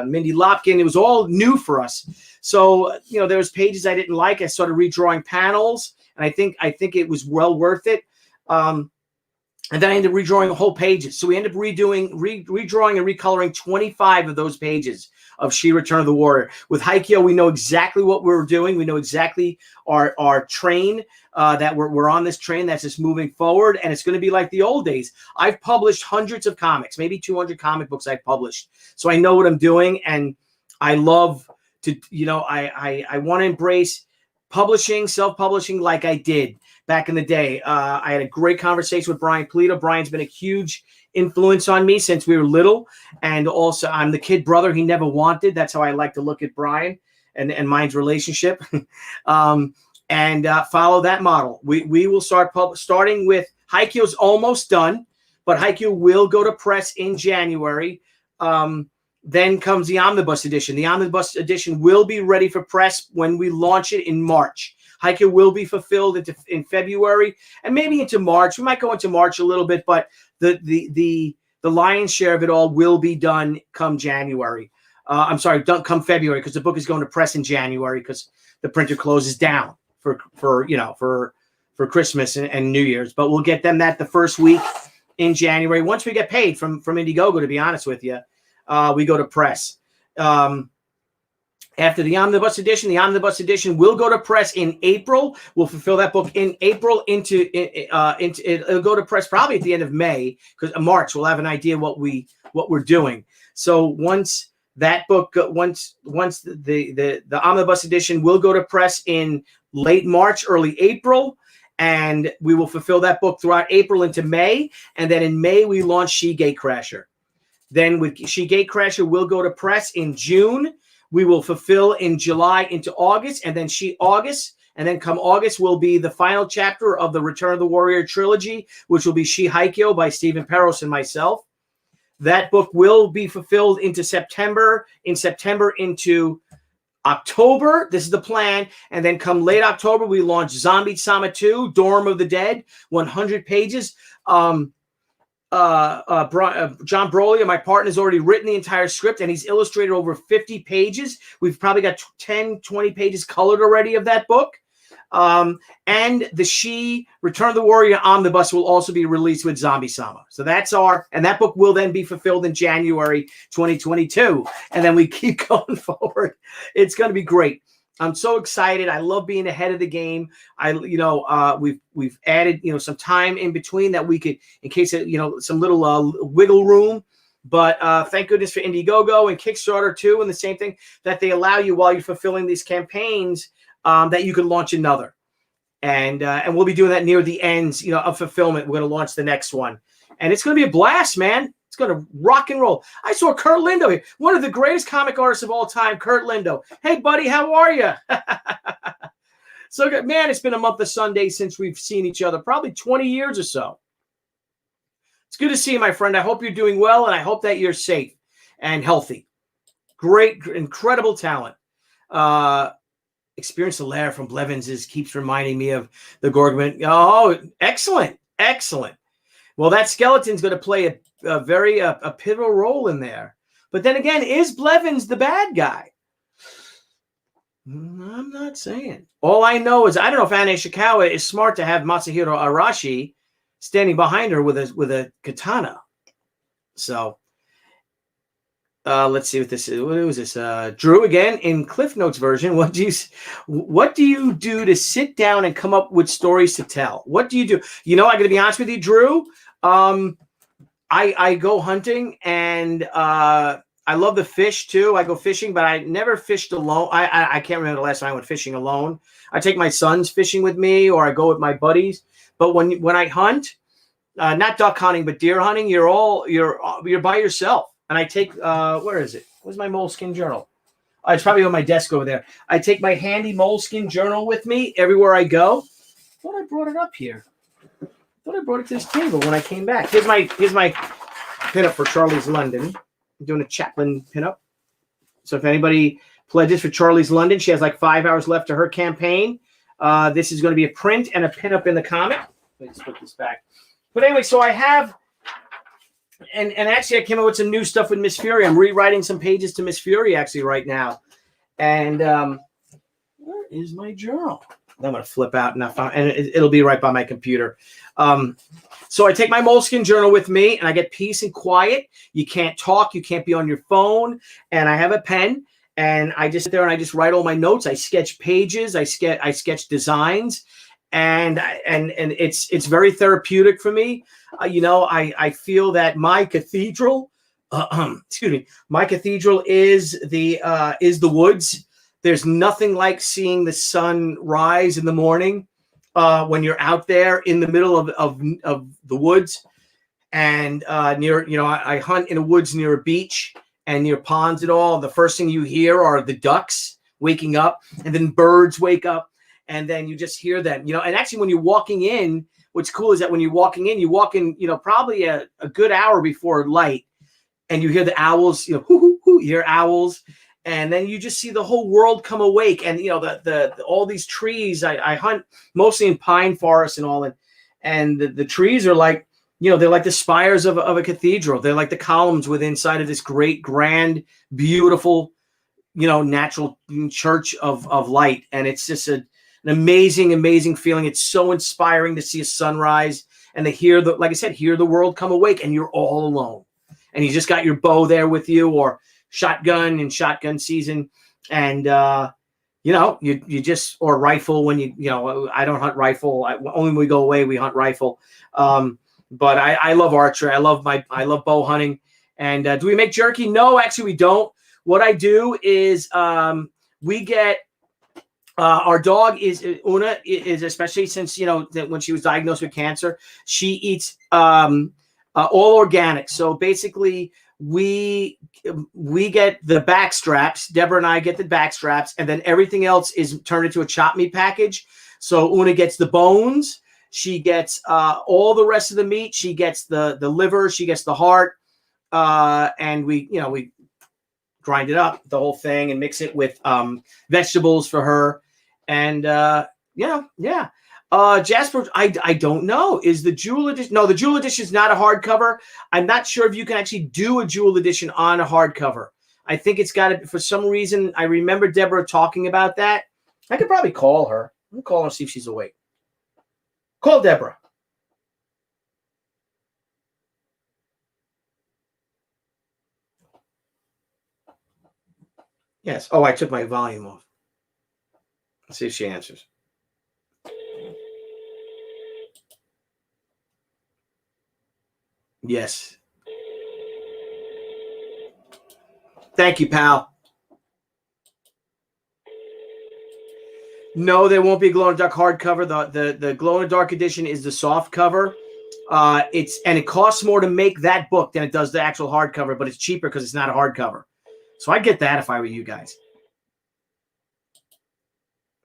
Mindy Lopkin. It was all new for us. So there was pages I didn't like. I started redrawing panels, and I think it was well worth it. And then I ended up redrawing whole pages. So we ended up redrawing and recoloring 25 of those pages of She Return of the Warrior. With Haikyo, we know exactly what we're doing. We know exactly our train, that we're on this train that's just moving forward. And it's going to be like the old days. I've published hundreds of comics, maybe 200 comic books I've published. So I know what I'm doing. And I love to, I want to embrace publishing, self-publishing like I did back in the day. I had a great conversation with Brian Polito. Brian's been a huge influence on me since we were little. And also, I'm the kid brother he never wanted. That's how I like to look at Brian and mine's relationship. And follow that model. We will starting with Haikyo's almost done, but Haikyo will go to press in January. Then comes the Omnibus Edition. The Omnibus Edition will be ready for press when we launch it in March. Haikyo will be fulfilled in February and maybe into March. We might go into March a little bit, but the lion's share of it all will be done come January. I'm sorry, come February, because the book is going to press in January because the printer closes down for Christmas and New Year's. But we'll get them that the first week in January. Once we get paid from Indiegogo, to be honest with you, we go to press. After the Omnibus Edition will go to press in April. We'll fulfill that book in April into it'll go to press probably at the end of May, because March we'll have an idea what we're doing. So once that book, once the Omnibus Edition will go to press in late March, early April, and we will fulfill that book throughout April into May, and then in May we launch She Gatecrasher. Then with She Gatecrasher will go to press in June. We will fulfill in July into August, and then August, and then come August will be the final chapter of the Return of the Warrior trilogy, which will be She Haikyo by Stephen Peros and myself. That book will be fulfilled into September, into October. This is the plan. And then come late October, we launch Zombie Sama 2, Dorm of the Dead, 100 pages. John Brolia, my partner, has already written the entire script, and he's illustrated over 50 pages. We've probably got 10, 20 pages colored already of that book. And the She Return of the Warrior Omnibus will also be released with Zombie Sama. So and that book will then be fulfilled in January 2022. And then we keep going forward. It's going to be great. I'm so excited. I love being ahead of the game. We've added, some time in between that we could, in case of, some little wiggle room. But thank goodness for Indiegogo and Kickstarter too, and the same thing, that they allow you while you're fulfilling these campaigns, that you can launch another. And we'll be doing that near the ends, of fulfillment. We're going to launch the next one, and it's going to be a blast, man. It's going to rock and roll. I saw Kurt Lindo here, one of the greatest comic artists of all time, Kurt Lindo. Hey, buddy, how are you? So good, man. It's been a month of Sundays since we've seen each other, probably 20 years or so. It's good to see you, my friend. I hope you're doing well, and I hope that you're safe and healthy. Great, incredible talent. Experience Lair from Blevins keeps reminding me of the Gorgman. Oh, excellent. Well, that skeleton's going to play a very pivotal role in there. But then again, is Blevins the bad guy? I'm not saying. All I know is I don't know if Anne Ishikawa is smart to have Masahiro Arashi standing behind her with a katana. So let's see what this is. What was this? Drew again in Cliff Notes version. What do you do to sit down and come up with stories to tell? What do you do? You know, I got to be honest with you, Drew. I go hunting, and I love the fish too. I go fishing, but I never fished alone. I can't remember the last time I went fishing alone. I take my sons fishing with me, or I go with my buddies. But when I hunt, not duck hunting, but deer hunting, you're by yourself. And I take where is it? Where's my moleskin journal? It's probably on my desk over there. I take my handy moleskin journal with me everywhere I go. I thought I brought it up here. I thought I brought it to this table when I came back. Here's my pinup for Charlie's London. I'm doing a Chaplin pinup. So if anybody pledges for Charlie's London, she has like 5 hours left to her campaign. This is going to be a print and a pinup in the comic. Let's put this back. But anyway, so I have, and actually I came up with some new stuff with Miss Fury. I'm rewriting some pages to Miss Fury actually right now. And where is my journal? I'm going to flip out and it'll be right by my computer. So I take my moleskin journal with me, and I get peace and quiet. You can't talk. You can't be on your phone. And I have a pen, and I just sit there and I just write all my notes. I sketch pages. I sketch designs, and it's very therapeutic for me. I feel that my cathedral, my cathedral is the woods. There's nothing like seeing the sun rise in the morning when you're out there in the middle of the woods and near, I hunt in the woods near a beach and near ponds and all. The first thing you hear are the ducks waking up, and then birds wake up, and then you just hear them, and actually when you're walking in, what's cool is that when you're walking in, you walk in, probably a good hour before light, and you hear the owls, hoo, hoo, hoo, you hear owls. And then you just see the whole world come awake, and all these trees. I hunt mostly in pine forests and all, and the trees are like, they're like the spires of a cathedral. They're like the columns within inside of this great, grand, beautiful, natural church of light. And it's just an amazing feeling. It's so inspiring to see a sunrise and to hear like I said, hear the world come awake, and you're all alone, and you just got your bow there with you, or shotgun in shotgun season, and you just, or rifle when I don't hunt rifle. Only when we go away we hunt rifle. But I love archery. I love bow hunting. And do we make jerky? No, actually we don't. What I do is we get our dog is Una is, especially since that when she was diagnosed with cancer, she eats all organic. So basically we get the back straps. Deborah and I get the back straps, and then everything else is turned into a chopped meat package. So Una gets the bones. She gets all the rest of the meat. She gets the liver. She gets the heart. And we grind it up, the whole thing, and mix it with vegetables for her. And yeah. Jasper, I don't know. Is the Jewel Edition? No, the Jewel Edition is not a hardcover. I'm not sure if you can actually do a Jewel Edition on a hardcover. I think it's got to, for some reason, I remember Deborah talking about that. I could probably call her. I'm going to call her and see if she's awake. Call Deborah. Yes. Oh, I took my volume off. Let's see if she answers. Yes. Thank you, pal. No, there won't be a glow in the dark hardcover. The glow in the dark edition is the soft cover. It costs more to make that book than it does the actual hardcover, but it's cheaper because it's not a hardcover. So I'd get that if I were you guys.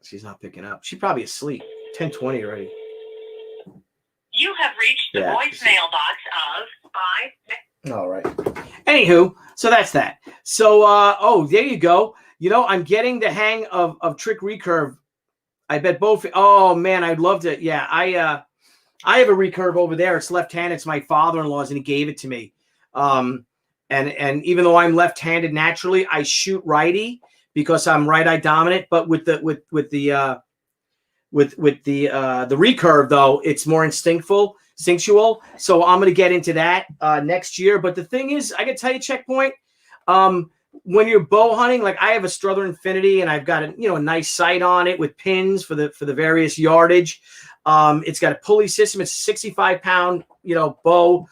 She's not picking up. She's probably asleep. 10:20 already. You have reached the voicemail box of 5. All right. Anywho, so that's that. So, there you go. I'm getting the hang of trick recurve. I bet both. Oh man, I'd love to. Yeah, I have a recurve over there. It's left-handed. It's my father-in-law's, and he gave it to me. And even though I'm left-handed naturally, I shoot righty because I'm right-eye dominant. But with the With the recurve though, it's more instinctual. So I'm going to get into that next year. But the thing is, I can tell you, Checkpoint. When you're bow hunting, like I have a Struther Infinity, and I've got a nice sight on it with pins for the various yardage. It's got a pulley system. It's a 65-pound bow.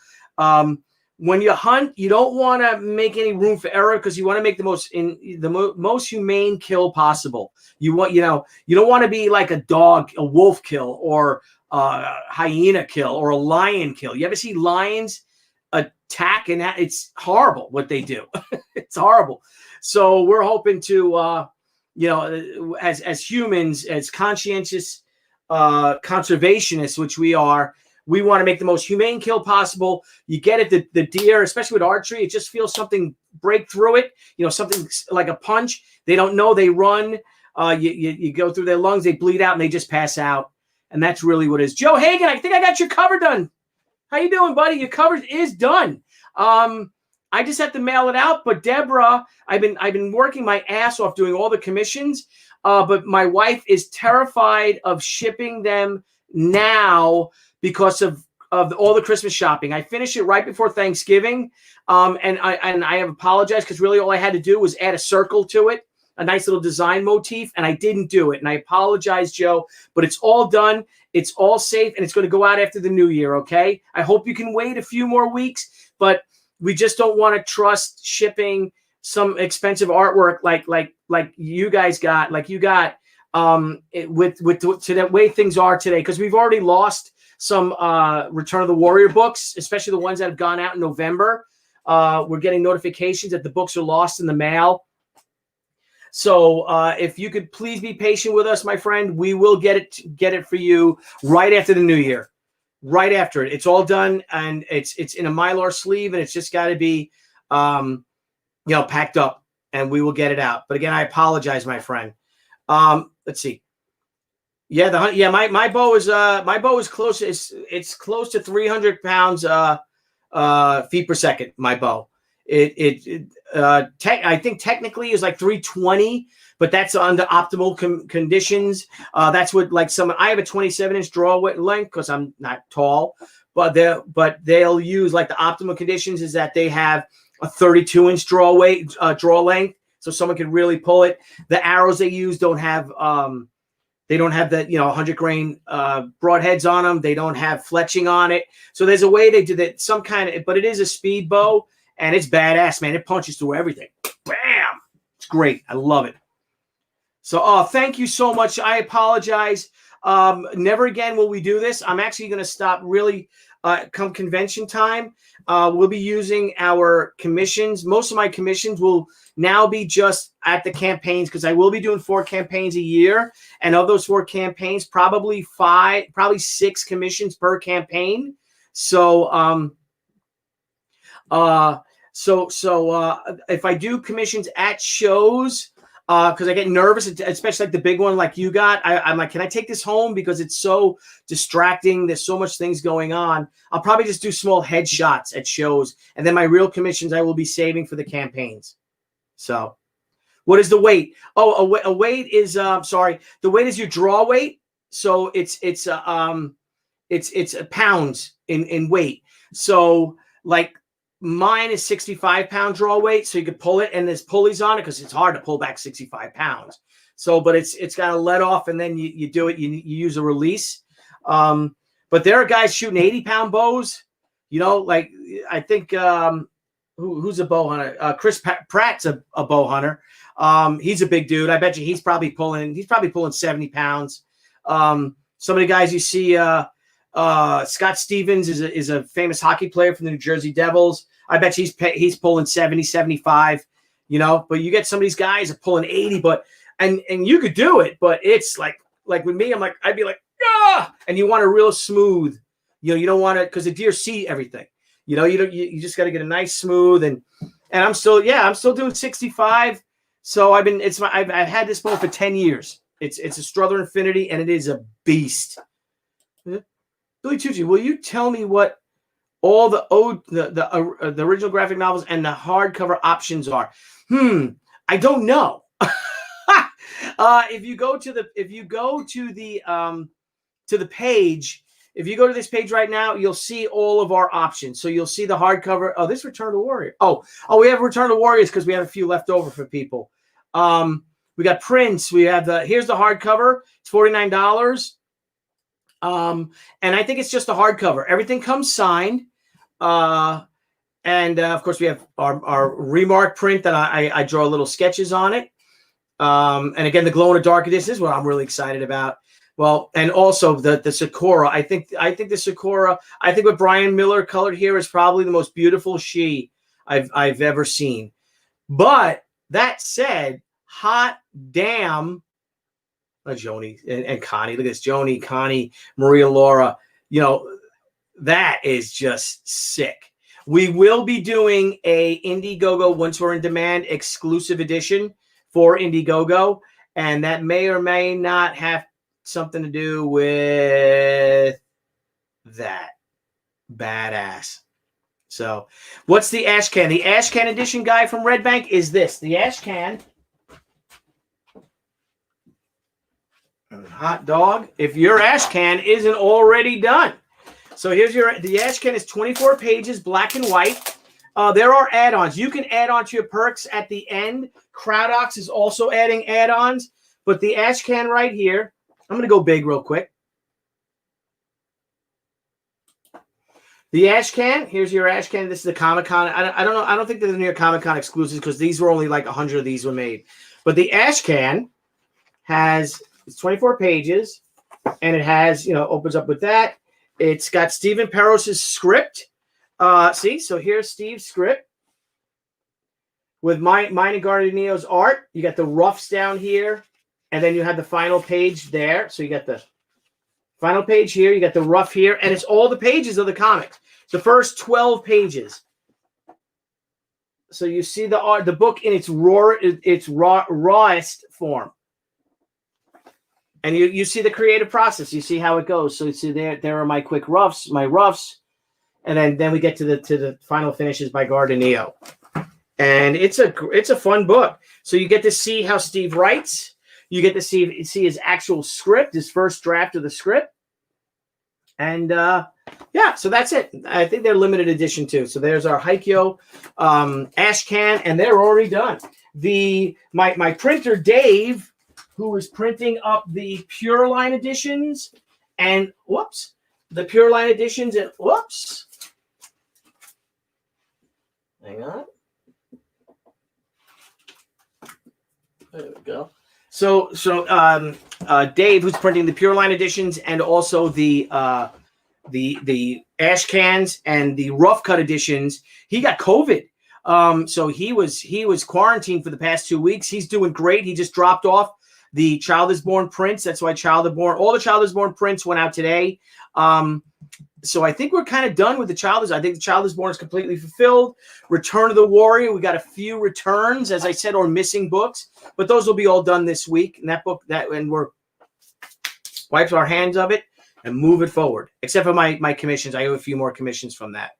When you hunt, you don't want to make any room for error because you want to make the most humane kill possible. You don't want to be like a dog, a wolf kill, or a hyena kill, or a lion kill. You ever see lions attack? And it's horrible what they do. It's horrible. So we're hoping to, as humans, as conscientious conservationists, which we are, we want to make the most humane kill possible. You get it, the deer, especially with archery, it just feels something break through it, something like a punch. They don't know, they run. You go through their lungs, they bleed out, and they just pass out. And that's really what it is. Joe Hagan, I think I got your cover done. How you doing, buddy? Your cover is done. I just have to mail it out. But Deborah, I've been working my ass off doing all the commissions. But my wife is terrified of shipping them now because of all the Christmas shopping. I finished it right before Thanksgiving. And I have apologized because really all I had to do was add a circle to it, a nice little design motif, and I didn't do it. And I apologize, Joe, but it's all done. It's all safe, and it's going to go out after the new year, okay? I hope you can wait a few more weeks, but we just don't want to trust shipping some expensive artwork like you guys got, with to the way things are today, because we've already lost some Return of the Warrior books, especially the ones that have gone out in November. We're getting notifications that the books are lost in the mail. So if you could please be patient with us, my friend, we will get it for you right after the new year. Right after it. It's all done, and it's in a Mylar sleeve, and it's just got to be packed up, and we will get it out. But again, I apologize, my friend. Let's see. Yeah, my bow is close. It's close to 300 pounds feet per second. My bow. I think technically is like 320, but that's under optimal conditions. That's what I have a 27-inch draw length because I'm not tall, but they'll use like the optimal conditions is that they have a 32-inch draw length, so someone can really pull it. The arrows they use don't have they don't have the 100 grain broadheads on them. They don't have fletching on it. So there's a way they do that, but it is a speed bow. And it's badass, man. It punches through everything. Bam! It's great. I love it. So, thank you so much. I apologize. Never again will we do this. I'm actually going to stop really come convention time. We'll be using our commissions. Most of my commissions will now be just at the campaigns because I will be doing 4 campaigns a year. And of those 4 campaigns, probably 6 commissions per campaign. So, if I do commissions at shows, because I get nervous, especially like the big one like you got, I'm like, can I take this home? Because it's so distracting. There's so much things going on. I'll probably just do small headshots at shows. And then my real commissions I will be saving for the campaigns. So what is the weight? Oh, a weight is, the weight is your draw weight. So it's pounds in weight. So like, mine is 65-pound draw weight, so you could pull it, and there's pulleys on it because it's hard to pull back 65 pounds. So, but it's got to let off, and then you do it. You use a release. But there are guys shooting 80-pound bows. Like I think who's a bow hunter? Chris Pratt's a bow hunter. He's a big dude. I bet you he's probably pulling 70 pounds. Some of the guys you see. Scott Stevens is a famous hockey player from the New Jersey Devils. I bet he's pulling 70, 75, but you get some of these guys are pulling 80, and you could do it, but it's like with me, I'd be like, ah, and you want a real smooth, you don't want to, because the deer see everything, you just got to get a nice smooth, and I'm still doing 65. So I've had this bow for 10 years. It's a Struther Infinity, and it is a beast. Billy Tucci, will you tell me what all the original graphic novels and the hardcover options are? I don't know. If you go to the page, if you go to this page right now, you'll see all of our options. So you'll see the hardcover. Oh, this Return of the Warrior. Oh, we have Return of the Warriors because we had a few left over for people. We got Prince. We have here's the hardcover. It's $49. And I think it's just a hardcover. Everything comes signed. And of course, we have our remark print that I draw little sketches on it. And again, the glow in the dark edition is what I'm really excited about. Well, and also the Sakura. I think the Sakura. I think what Brian Miller colored here is probably the most beautiful she I've ever seen. But that said, hot damn, Joni and Connie. Look at this, Joni, Connie, Maria Laura. You know, that is just sick. We will be doing a Indiegogo Once We're in Demand exclusive edition for Indiegogo, and that may or may not have something to do with that. Badass. So, what's the ash can? The ash can edition guy from Red Bank is this. The ash can. Hot dog. If your ash can isn't already done. So here's the ash can is 24 pages, black and white. There are add-ons. You can add on to your perks at the end. Crowdox is also adding add-ons. But the ash can right here, I'm going to go big real quick. The ash can, here's your ash can. This is the Comic-Con. I don't know. I don't think they're the New York Comic-Con exclusives because these were only like 100 of these were made. But the ash can it's 24 pages, and it has, opens up with that. It's got Stephen Peros' script. See, so here's Steve's script with mine and Guardianio's art. You got the roughs down here, and then you have the final page there. So you got the final page here, you got the rough here, and it's all the pages of the comics. The first 12 pages. So you see the art, the book in its rawest form. And you see the creative process. You see how it goes. So you see there are my quick roughs, and then we get to the final finishes by Guardianio. And it's a fun book. So you get to see how Steve writes. You get to see his actual script, his first draft of the script. And so that's it. I think they're limited edition too. So there's our Haikyo ash can, and they're already done. My printer Dave, who is printing up the Pure Line editions, and hang on. There we go. So Dave, who's printing the Pure Line editions and also the ash cans and the rough cut editions, he got COVID. So he was quarantined for the past 2 weeks. He's doing great. He just dropped off the Child is Born prints. That's why all the Child is Born prints went out today. So I think we're kind of done with the Child. I think the Child is Born is completely fulfilled. Return of the Warrior, we got a few returns, as I said, or missing books, but those will be all done this week. And and we're wipes our hands of it and move it forward. Except for my commissions, I owe a few more commissions from that.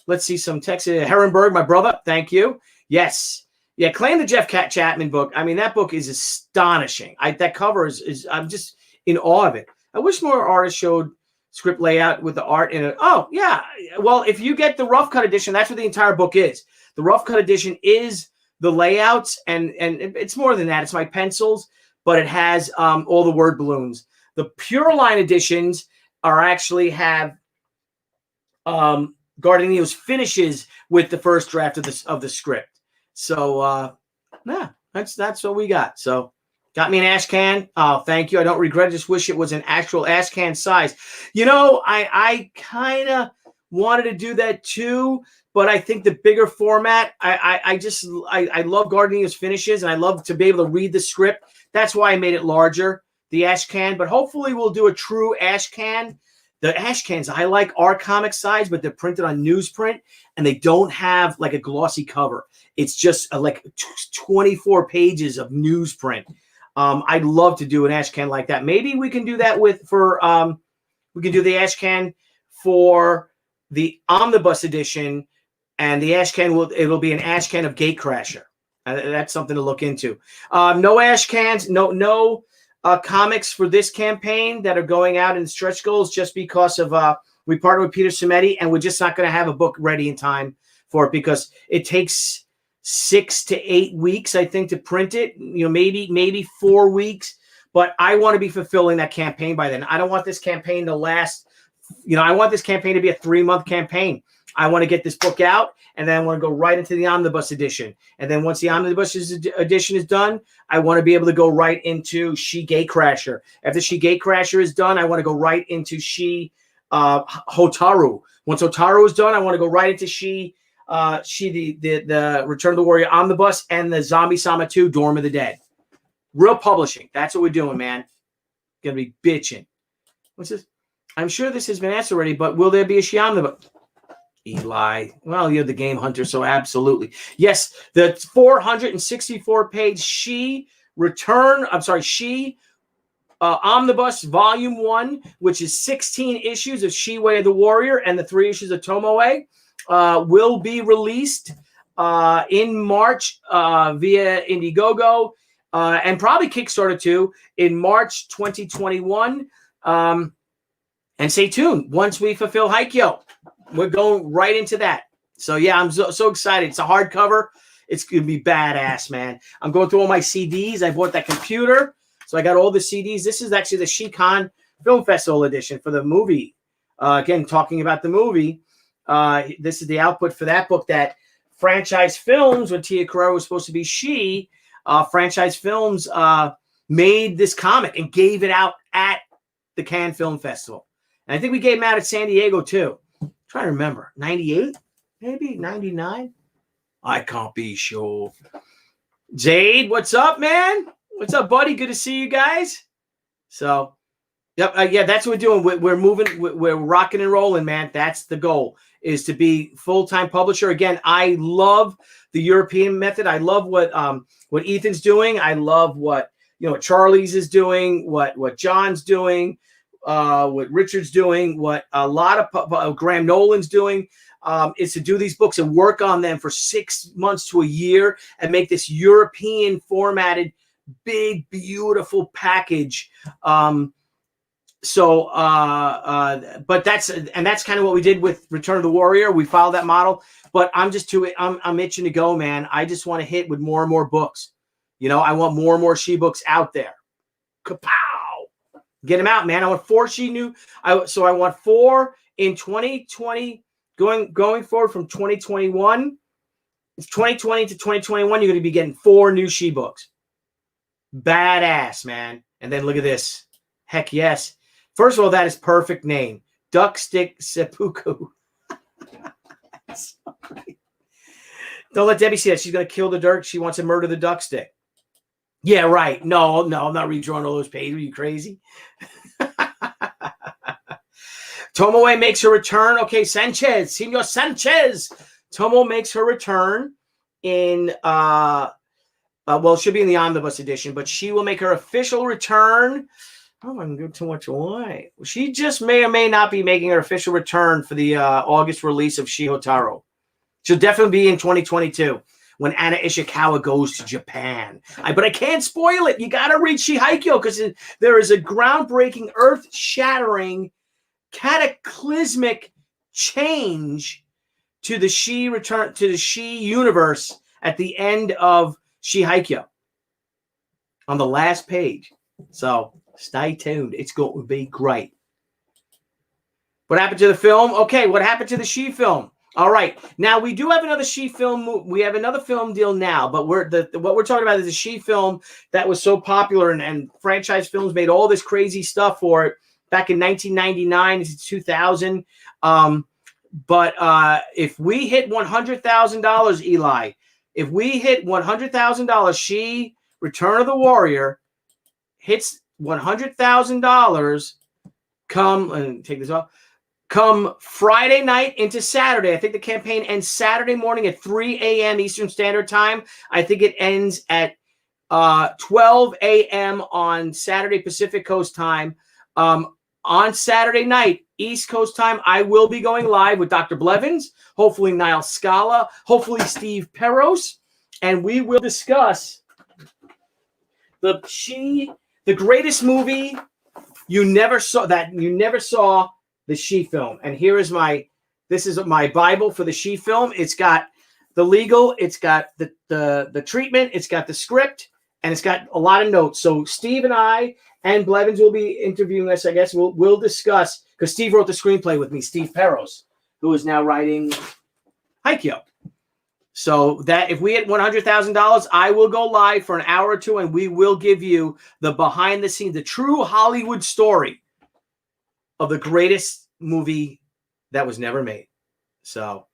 Let's see some text. Herrenberg, my brother, thank you. Yes. Yeah, Claim the Jeff Chapman book. I mean, that book is astonishing. That cover is I'm just in awe of it. I wish more artists showed script layout with the art in it. Oh, yeah. Well, if you get the rough cut edition, that's what the entire book is. The rough cut edition is the layouts, and it's more than that. It's my pencils, but it has all the word balloons. The Pure Line editions actually have Guardianio's finishes with the first draft of the script. So, that's what we got. So, got me an ash can. Oh, thank you. I don't regret it. Just wish it was an actual ash can size. I kind of wanted to do that too, but I think the bigger format, I love Guardianio's finishes, and I love to be able to read the script. That's why I made it larger, the ash can. But hopefully we'll do a true ash can. The ash cans I like are comic size, but they're printed on newsprint, and they don't have like a glossy cover. It's just like 24 pages of newsprint. I'd love to do an ash can like that. Maybe we can do that we can do the ash can for the omnibus edition, and the ash can it'll be an ash can of Gatecrasher. That's something to look into. No ash cans, no comics for this campaign that are going out in stretch goals, just because of we partnered with Peter Simeti, and we're just not going to have a book ready in time for it, because it takes 6 to 8 weeks, I think, to print it. Maybe 4 weeks. But I want to be fulfilling that campaign by then. I don't want this campaign to last. I want this campaign to be a 3-month campaign. I want to get this book out, and then I want to go right into the omnibus edition. And then once the omnibus edition is done, I want to be able to go right into She Gatecrasher. After She Gatecrasher is done, I want to go right into She Hotaru. Once Hotaru is done, I want to go right into the Return of the Warrior omnibus and the Zombie Sama 2 Dorm of the Dead. Real publishing. That's what we're doing, man. Gonna be bitching. What's this? I'm sure this has been asked already, but will there be a She omnibus? Eli. Well, you're the game hunter, so absolutely. Yes, the 464-page She Omnibus Volume 1, which is 16 issues of She Way of the Warrior and the 3 issues of Tomoe, will be released in March via Indiegogo and probably Kickstarter too in March 2021. And stay tuned. Once we fulfill Haikyo, we're going right into that. So yeah, I'm so excited. It's a hardcover. It's going to be badass, man. I'm going through all my CDs. I bought that computer, so I got all the CDs. This is actually the She-Con Film Festival edition for the movie. Again, talking about the movie. This is the output for that book that Franchise Films, when Tia Carrere was supposed to be She, Franchise Films made this comic and gave it out at the Cannes Film Festival. And I think we gave them out at San Diego too. I'm trying to remember. 98? Maybe 99? I can't be sure. Zaid, what's up, man? What's up, buddy? Good to see you guys. So, yep, yeah, that's what we're doing. We're moving. We're rocking and rolling, man. That's the goal, is to be full-time publisher. Again, I love the European method. I love what Ethan's doing. I love what Charlie's is doing, what John's doing, what Richard's doing, what a lot of Graham Nolan's doing, is to do these books and work on them for 6 months to a year and make this European formatted, big, beautiful package. But that's kind of what we did with Return of the Warrior. We followed that model, but I'm itching to go, man. I just want to hit with more and more books. I want more and more She books out there. Kapow! Get them out, man. I want 4 She new. I want 4 in 2020, going forward from 2021. It's 2020 to 2021. You're going to be getting 4 new She books. Badass, man. And then look at this. Heck yes. First of all, that is perfect name. Duck Stick Seppuku. Don't let Debbie see that. She's going to kill the Dirk. She wants to murder the Duck Stick. Yeah, right. No, I'm not redrawing all those pages. Are you crazy? Tomoe makes her return. Okay, Senor Sanchez. Tomo makes her return in, she'll be in the omnibus edition, but she will make her official return. Oh, I'm going too much away. She just may or may not be making her official return for the August release of She Hotaru. She'll definitely be in 2022. When Anna Ishikawa goes to Japan. But I can't spoil it. You got to read She Haikyo, because there is a groundbreaking, earth-shattering, cataclysmic change to the She universe at the end of She Haikyo on the last page. So stay tuned. It's going to be great. What happened to the film? Okay, what happened to the She film? All right. Now we do have another She film. We have another film deal now, but what we're talking about is a She film that was so popular, and Franchise Films made all this crazy stuff for it back in 1999 to 2000. But if we hit $100,000, Eli, if we hit $100,000, She Return of the Warrior hits $100,000. Take this off. Come Friday night into Saturday. I think the campaign ends Saturday morning at 3 a.m. Eastern Standard Time. I think it ends at 12 a.m. on Saturday Pacific Coast time. On Saturday night, East Coast time, I will be going live with Dr. Blevins, hopefully Niall Scala, hopefully Steve Perros. and we will discuss the greatest movie you never saw the She film. And here is this is my Bible for the She film. It's got the legal, it's got the treatment, it's got the script, and it's got a lot of notes. So Steve and I and Blevins will be interviewing us. I guess we'll discuss, because Steve wrote the screenplay with me, Steve Perros, who is now writing Haikyo. So that if we hit $100,000, I will go live for an hour or two, and we will give you the behind the scenes, the true Hollywood story of the greatest movie that was never made. So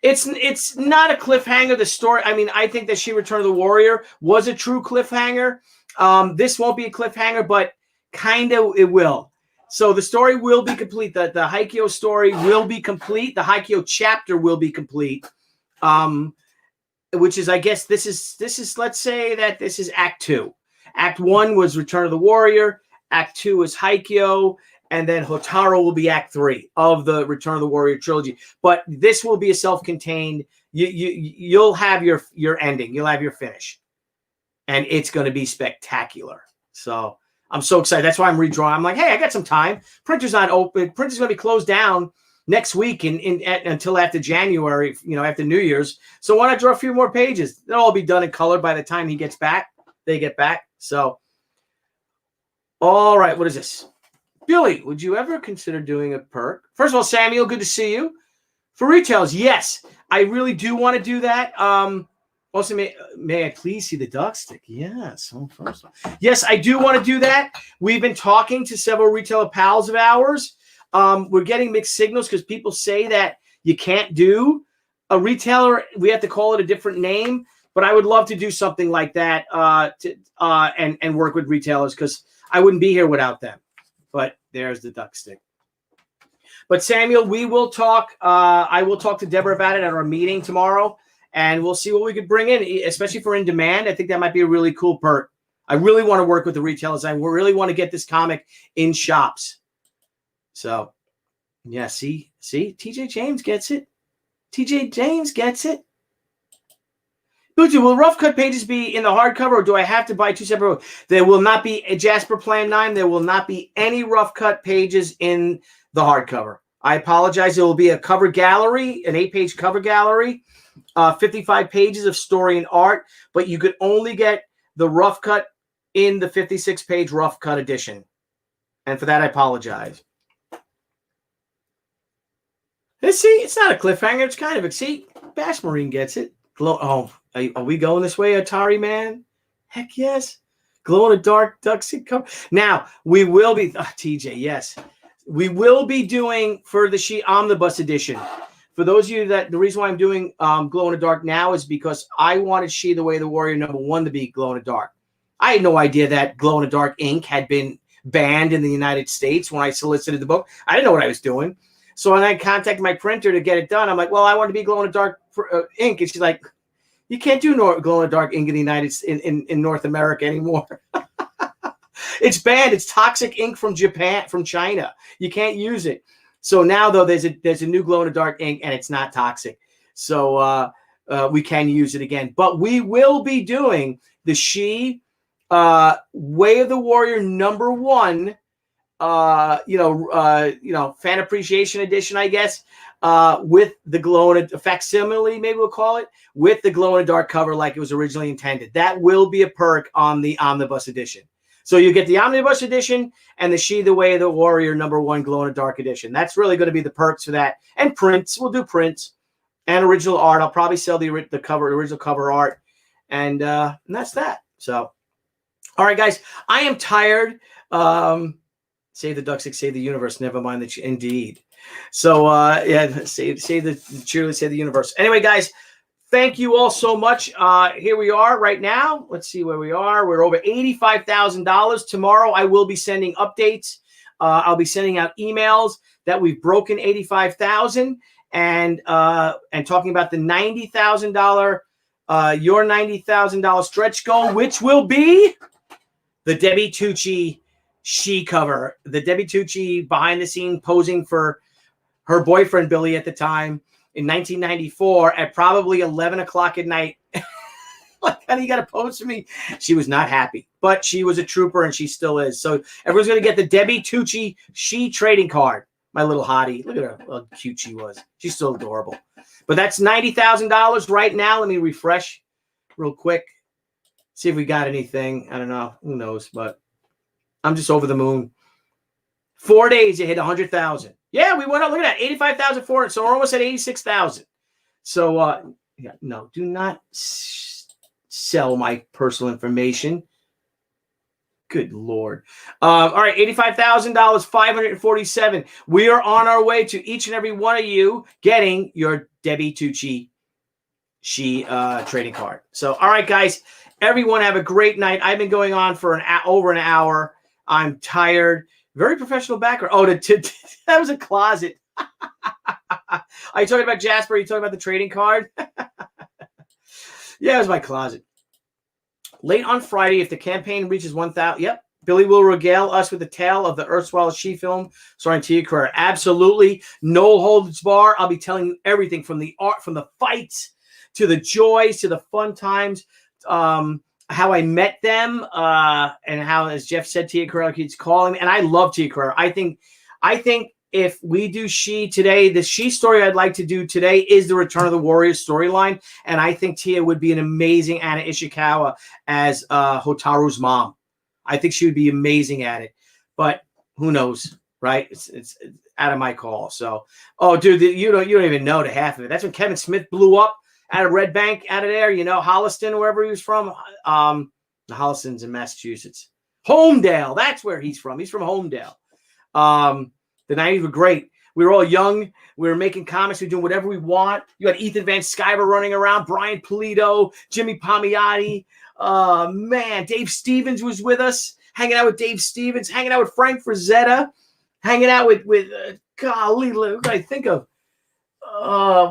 it's not a cliffhanger. The story, I mean, I think that She Return of the Warrior was a true cliffhanger. This won't be a cliffhanger, but kind of it will. So the story will be complete. The Haikyo story will be complete. The Haikyo chapter will be complete. Which is, I guess, this is, let's say that this is Act 2. Act 1 was Return of the Warrior. Act 2 is Haikyo. And then Hotaru will be Act 3 of the Return of the Warrior trilogy. But this will be a self-contained. You'll have your ending. You'll have your finish. And it's going to be spectacular. So I'm so excited. That's why I'm redrawing. I'm like, hey, I got some time. Printer's not open. Printer's going to be closed down next week until after January, after New Year's. So why not draw a few more pages? They'll all be done in color by the time they get back. So, all right, what is this? Billy, would you ever consider doing a perk? First of all, Samuel, good to see you. For retailers, yes, I really do want to do that. Also, may I please see the duck stick? Yes. Yes, I do want to do that. We've been talking to several retailer pals of ours. We're getting mixed signals because people say that you can't do a retailer. We have to call it a different name. But I would love to do something like that and work with retailers, because I wouldn't be here without them. But there's the duck stick. But Samuel, we will talk. I will talk to Deborah about it at our meeting tomorrow, and we'll see what we could bring in, especially for in demand. I think that might be a really cool perk. I really want to work with the retailers. I really want to get this comic in shops. So, yeah, see, TJ James gets it. TJ James gets it. Booty, will rough cut pages be in the hardcover, or do I have to buy two separate? There will not be a Jasper Plan 9. There will not be any rough cut pages in the hardcover. I apologize. It will be a cover gallery, an 8-page cover gallery, 55 pages of story and art, but you could only get the rough cut in the 56-page rough cut edition. And for that, I apologize. See, it's not a cliffhanger. It's kind of a, see, Bash Marine gets it. Oh, are we going this way, Atari man? Heck yes. Glow in the dark duck-seed cover. Now, we will be, TJ, yes. We will be doing for the She Omnibus edition. For those of you that, the reason why I'm doing Glow in the Dark now is because I wanted She the Way of the Warrior #1 to be Glow in the Dark. I had no idea that Glow in the Dark ink had been banned in the United States when I solicited the book. I didn't know what I was doing. So when I contacted my printer to get it done, I'm like, well, I want to be Glow in the Dark ink. And she's like, you can't do Glow in the Dark ink in the United in North America anymore. It's banned. It's toxic ink from Japan, from China. You can't use it. So now, though, there's a new Glow in the Dark ink, and it's not toxic. So we can use it again. But we will be doing the She Way of the Warrior #1. Fan appreciation edition, I guess, with the glow in a facsimile, maybe we'll call it, with the glow in the dark cover like it was originally intended. That will be a perk on the omnibus edition. So you get the omnibus edition and the She the Way of the Warrior #1 glow in the dark edition. That's really going to be the perks for that. And prints, we'll do prints and original art. I'll probably sell the original cover art, and that's that. So, all right, guys, I am tired. Save the duck stick, save the universe. Never mind the indeed. So yeah, save the cheerleader, save the universe. Anyway, guys, thank you all so much. Here we are right now. Let's see where we are. We're over $85,000. Tomorrow, I will be sending updates. I'll be sending out emails that we've broken 85,000 and talking about the $90,000, your $90,000 stretch goal, which will be the Debi Tucci She cover, the Debi Tucci behind the scene posing for her boyfriend Billy at the time in 1994 at probably 11 o'clock at night Like, honey, you got to post for me. She was not happy, but she was a trooper and she still is. So everyone's going to get the Debi Tucci she trading card. My little hottie. Look at her, how cute she was. She's still adorable. But that's $90,000 right now. Let me refresh real quick. See if we got anything. I don't know. Who knows? But I'm just over the moon. 4 days, it hit 100,000. Yeah, we went up. Look at that. 85,400. So we're almost at 86,000. So, yeah, no, do not sell my personal information. Good Lord. All right, $85,000, 547. We are on our way to each and every one of you getting your Debi Tucci trading card. So, all right, guys, everyone have a great night. I've been going on for over an hour. I'm tired. Very professional background. Oh, that was a closet. Are you talking about Jasper? Are you talking about the trading card? Yeah, it was my closet. Late on Friday, if the campaign reaches 1,000, yep, Billy will regale us with the tale of the erstwhile she film starring Tia Carrere. Absolutely. No holds bar. I'll be telling you everything from the art, from the fights, to the joys, to the fun times, how I met them, and how, as Jeff said, Tia Carrere keeps calling me. And I love Tia Carrere. I think if we do She today, the She story I'd like to do today is the Return of the Warriors storyline. And I think Tia would be an amazing Anna Ishikawa as Hotaru's mom. I think she would be amazing at it. But who knows, right? It's out of my call. So, oh, dude, you don't even know the half of it. That's when Kevin Smith blew up out of Red Bank, out of there, Holliston, wherever he was from. Holliston's in Massachusetts. Homedale, that's where he's from. He's from Homedale. The 90s were great. We were all young. We were making comics. We were doing whatever we want. You had Ethan Van Sciver running around, Brian Pulido, Jimmy Palmiotti. Man, Dave Stevens was with us, hanging out with Dave Stevens, hanging out with Frank Frazetta, hanging out with golly, what did I think of?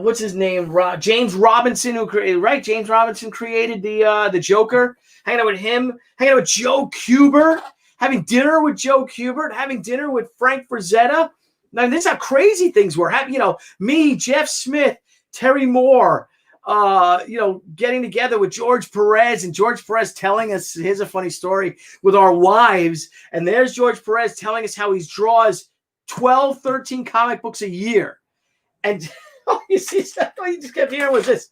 What's his name? James Robinson, who created, right? James Robinson created the Joker. Hanging out with him, hanging out with Joe Kubert, having dinner with Joe Kubert, having dinner with Frank Frazetta. Now, this is how crazy things were. Me, Jeff Smith, Terry Moore, getting together with George Perez, and George Perez telling us, here's a funny story, with our wives. And there's George Perez telling us how he draws 12, 13 comic books a year. And you see stuff, you just kept hearing was this.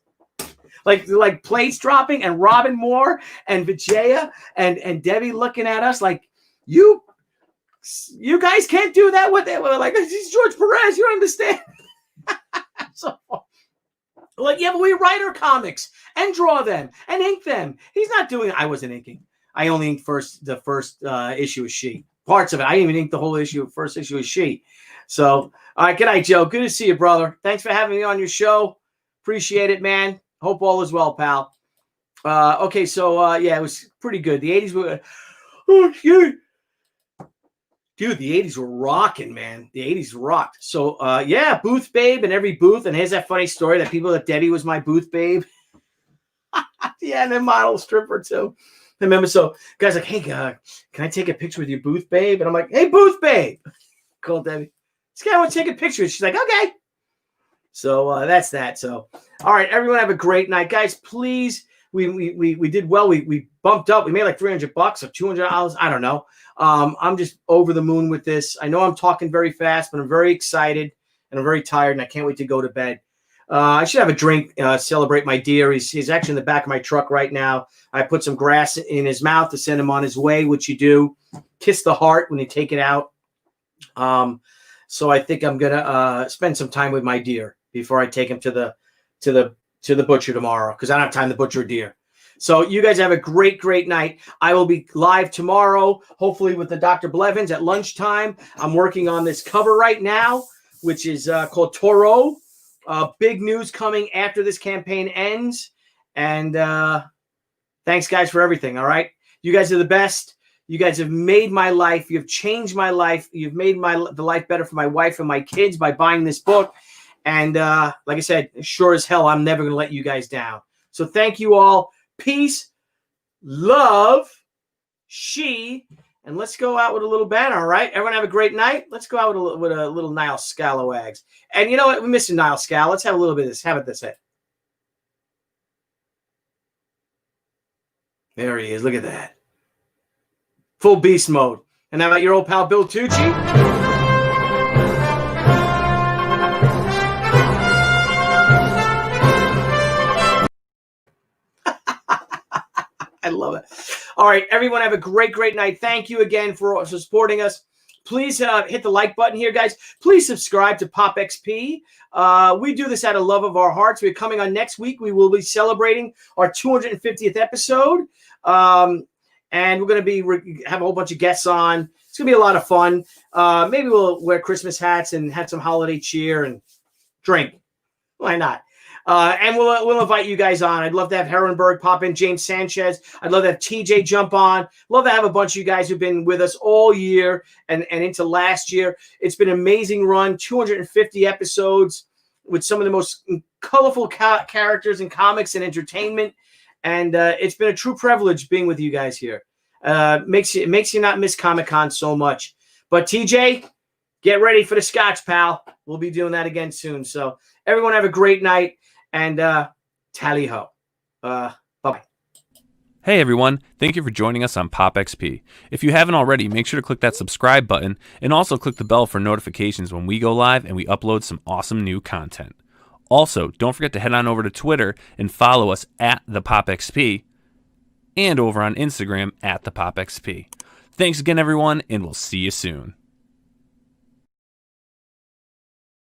Like plates dropping, and Robin Moore and Vijaya and Debbie looking at us like, you guys can't do that. What they were like, he's George Perez, you don't understand. So, yeah, but we write our comics and draw them and ink them. He's not doing it. I wasn't inking. I only inked the first issue of She. Parts of it. I didn't even ink the whole issue. First issue of She. So, all right, good night, Joe. Good to see you, brother. Thanks for having me on your show. Appreciate it, man. Hope all is well, pal. Okay, so yeah, it was pretty good. The 80s were, dude, the 80s were rocking, man. The 80s rocked. So yeah, booth babe in every booth. And here's that funny story that Debbie was my booth babe. Yeah, and then model stripper too. I remember, so guys like, hey, can I take a picture with your booth babe? And I'm like, hey, booth babe. Call Debbie. This guy wants to take a picture. She's like, okay. So that's that. So, all right, everyone have a great night, guys. Please, we did well. We bumped up. We made like $300 or $200. I don't know. I'm just over the moon with this. I know I'm talking very fast, but I'm very excited and I'm very tired, and I can't wait to go to bed. I should have a drink, celebrate my deer. He's actually in the back of my truck right now. I put some grass in his mouth to send him on his way, which you do. Kiss the heart when you take it out. So I think I'm gonna spend some time with my deer before I take him to the butcher tomorrow, because I don't have time to butcher a deer. So you guys have a great, great night. I will be live tomorrow, hopefully with the Dr. Blevins at lunchtime. I'm working on this cover right now, which is called Toro. Big news coming after this campaign ends. And thanks, guys, for everything, all right? You guys are the best. You guys have made my life. You've changed my life. You've made the life better for my wife and my kids by buying this book. And like I said, sure as hell, I'm never going to let you guys down. So thank you all. Peace, love, She, and let's go out with a little banner, all right? Everyone have a great night. Let's go out with a little Niall Scalawags. And you know what? We're missing Niall Scal. Let's have a little bit of this. Have it this way. There he is. Look at that. Full beast mode. And how about your old pal Bill Tucci? I love it. All right, everyone, have a great night. Thank you again for supporting us. Please hit the like button here, guys. Please subscribe to Pop XP. We do this out of love of our hearts. We're coming on next week. We will be celebrating our 250th episode. And we're going to have a whole bunch of guests on. It's going to be a lot of fun. Maybe we'll wear Christmas hats and have some holiday cheer and drink. Why not? And we'll invite you guys on. I'd love to have Herrenberg pop in, James Sanchez. I'd love to have TJ jump on. Love to have a bunch of you guys who've been with us all year and into last year. It's been an amazing run, 250 episodes with some of the most colorful characters in comics and entertainment. And it's been a true privilege being with you guys here. Makes you not miss Comic-Con so much. But TJ, get ready for the scotch, pal. We'll be doing that again soon. So everyone have a great night. And tally ho. Bye-bye. Hey everyone, thank you for joining us on Pop XP. If you haven't already, make sure to click that subscribe button and also click the bell for notifications when we go live and we upload some awesome new content. Also, don't forget to head on over to Twitter and follow us at the Pop XP and over on Instagram at the Pop XP. Thanks again everyone, and we'll see you soon.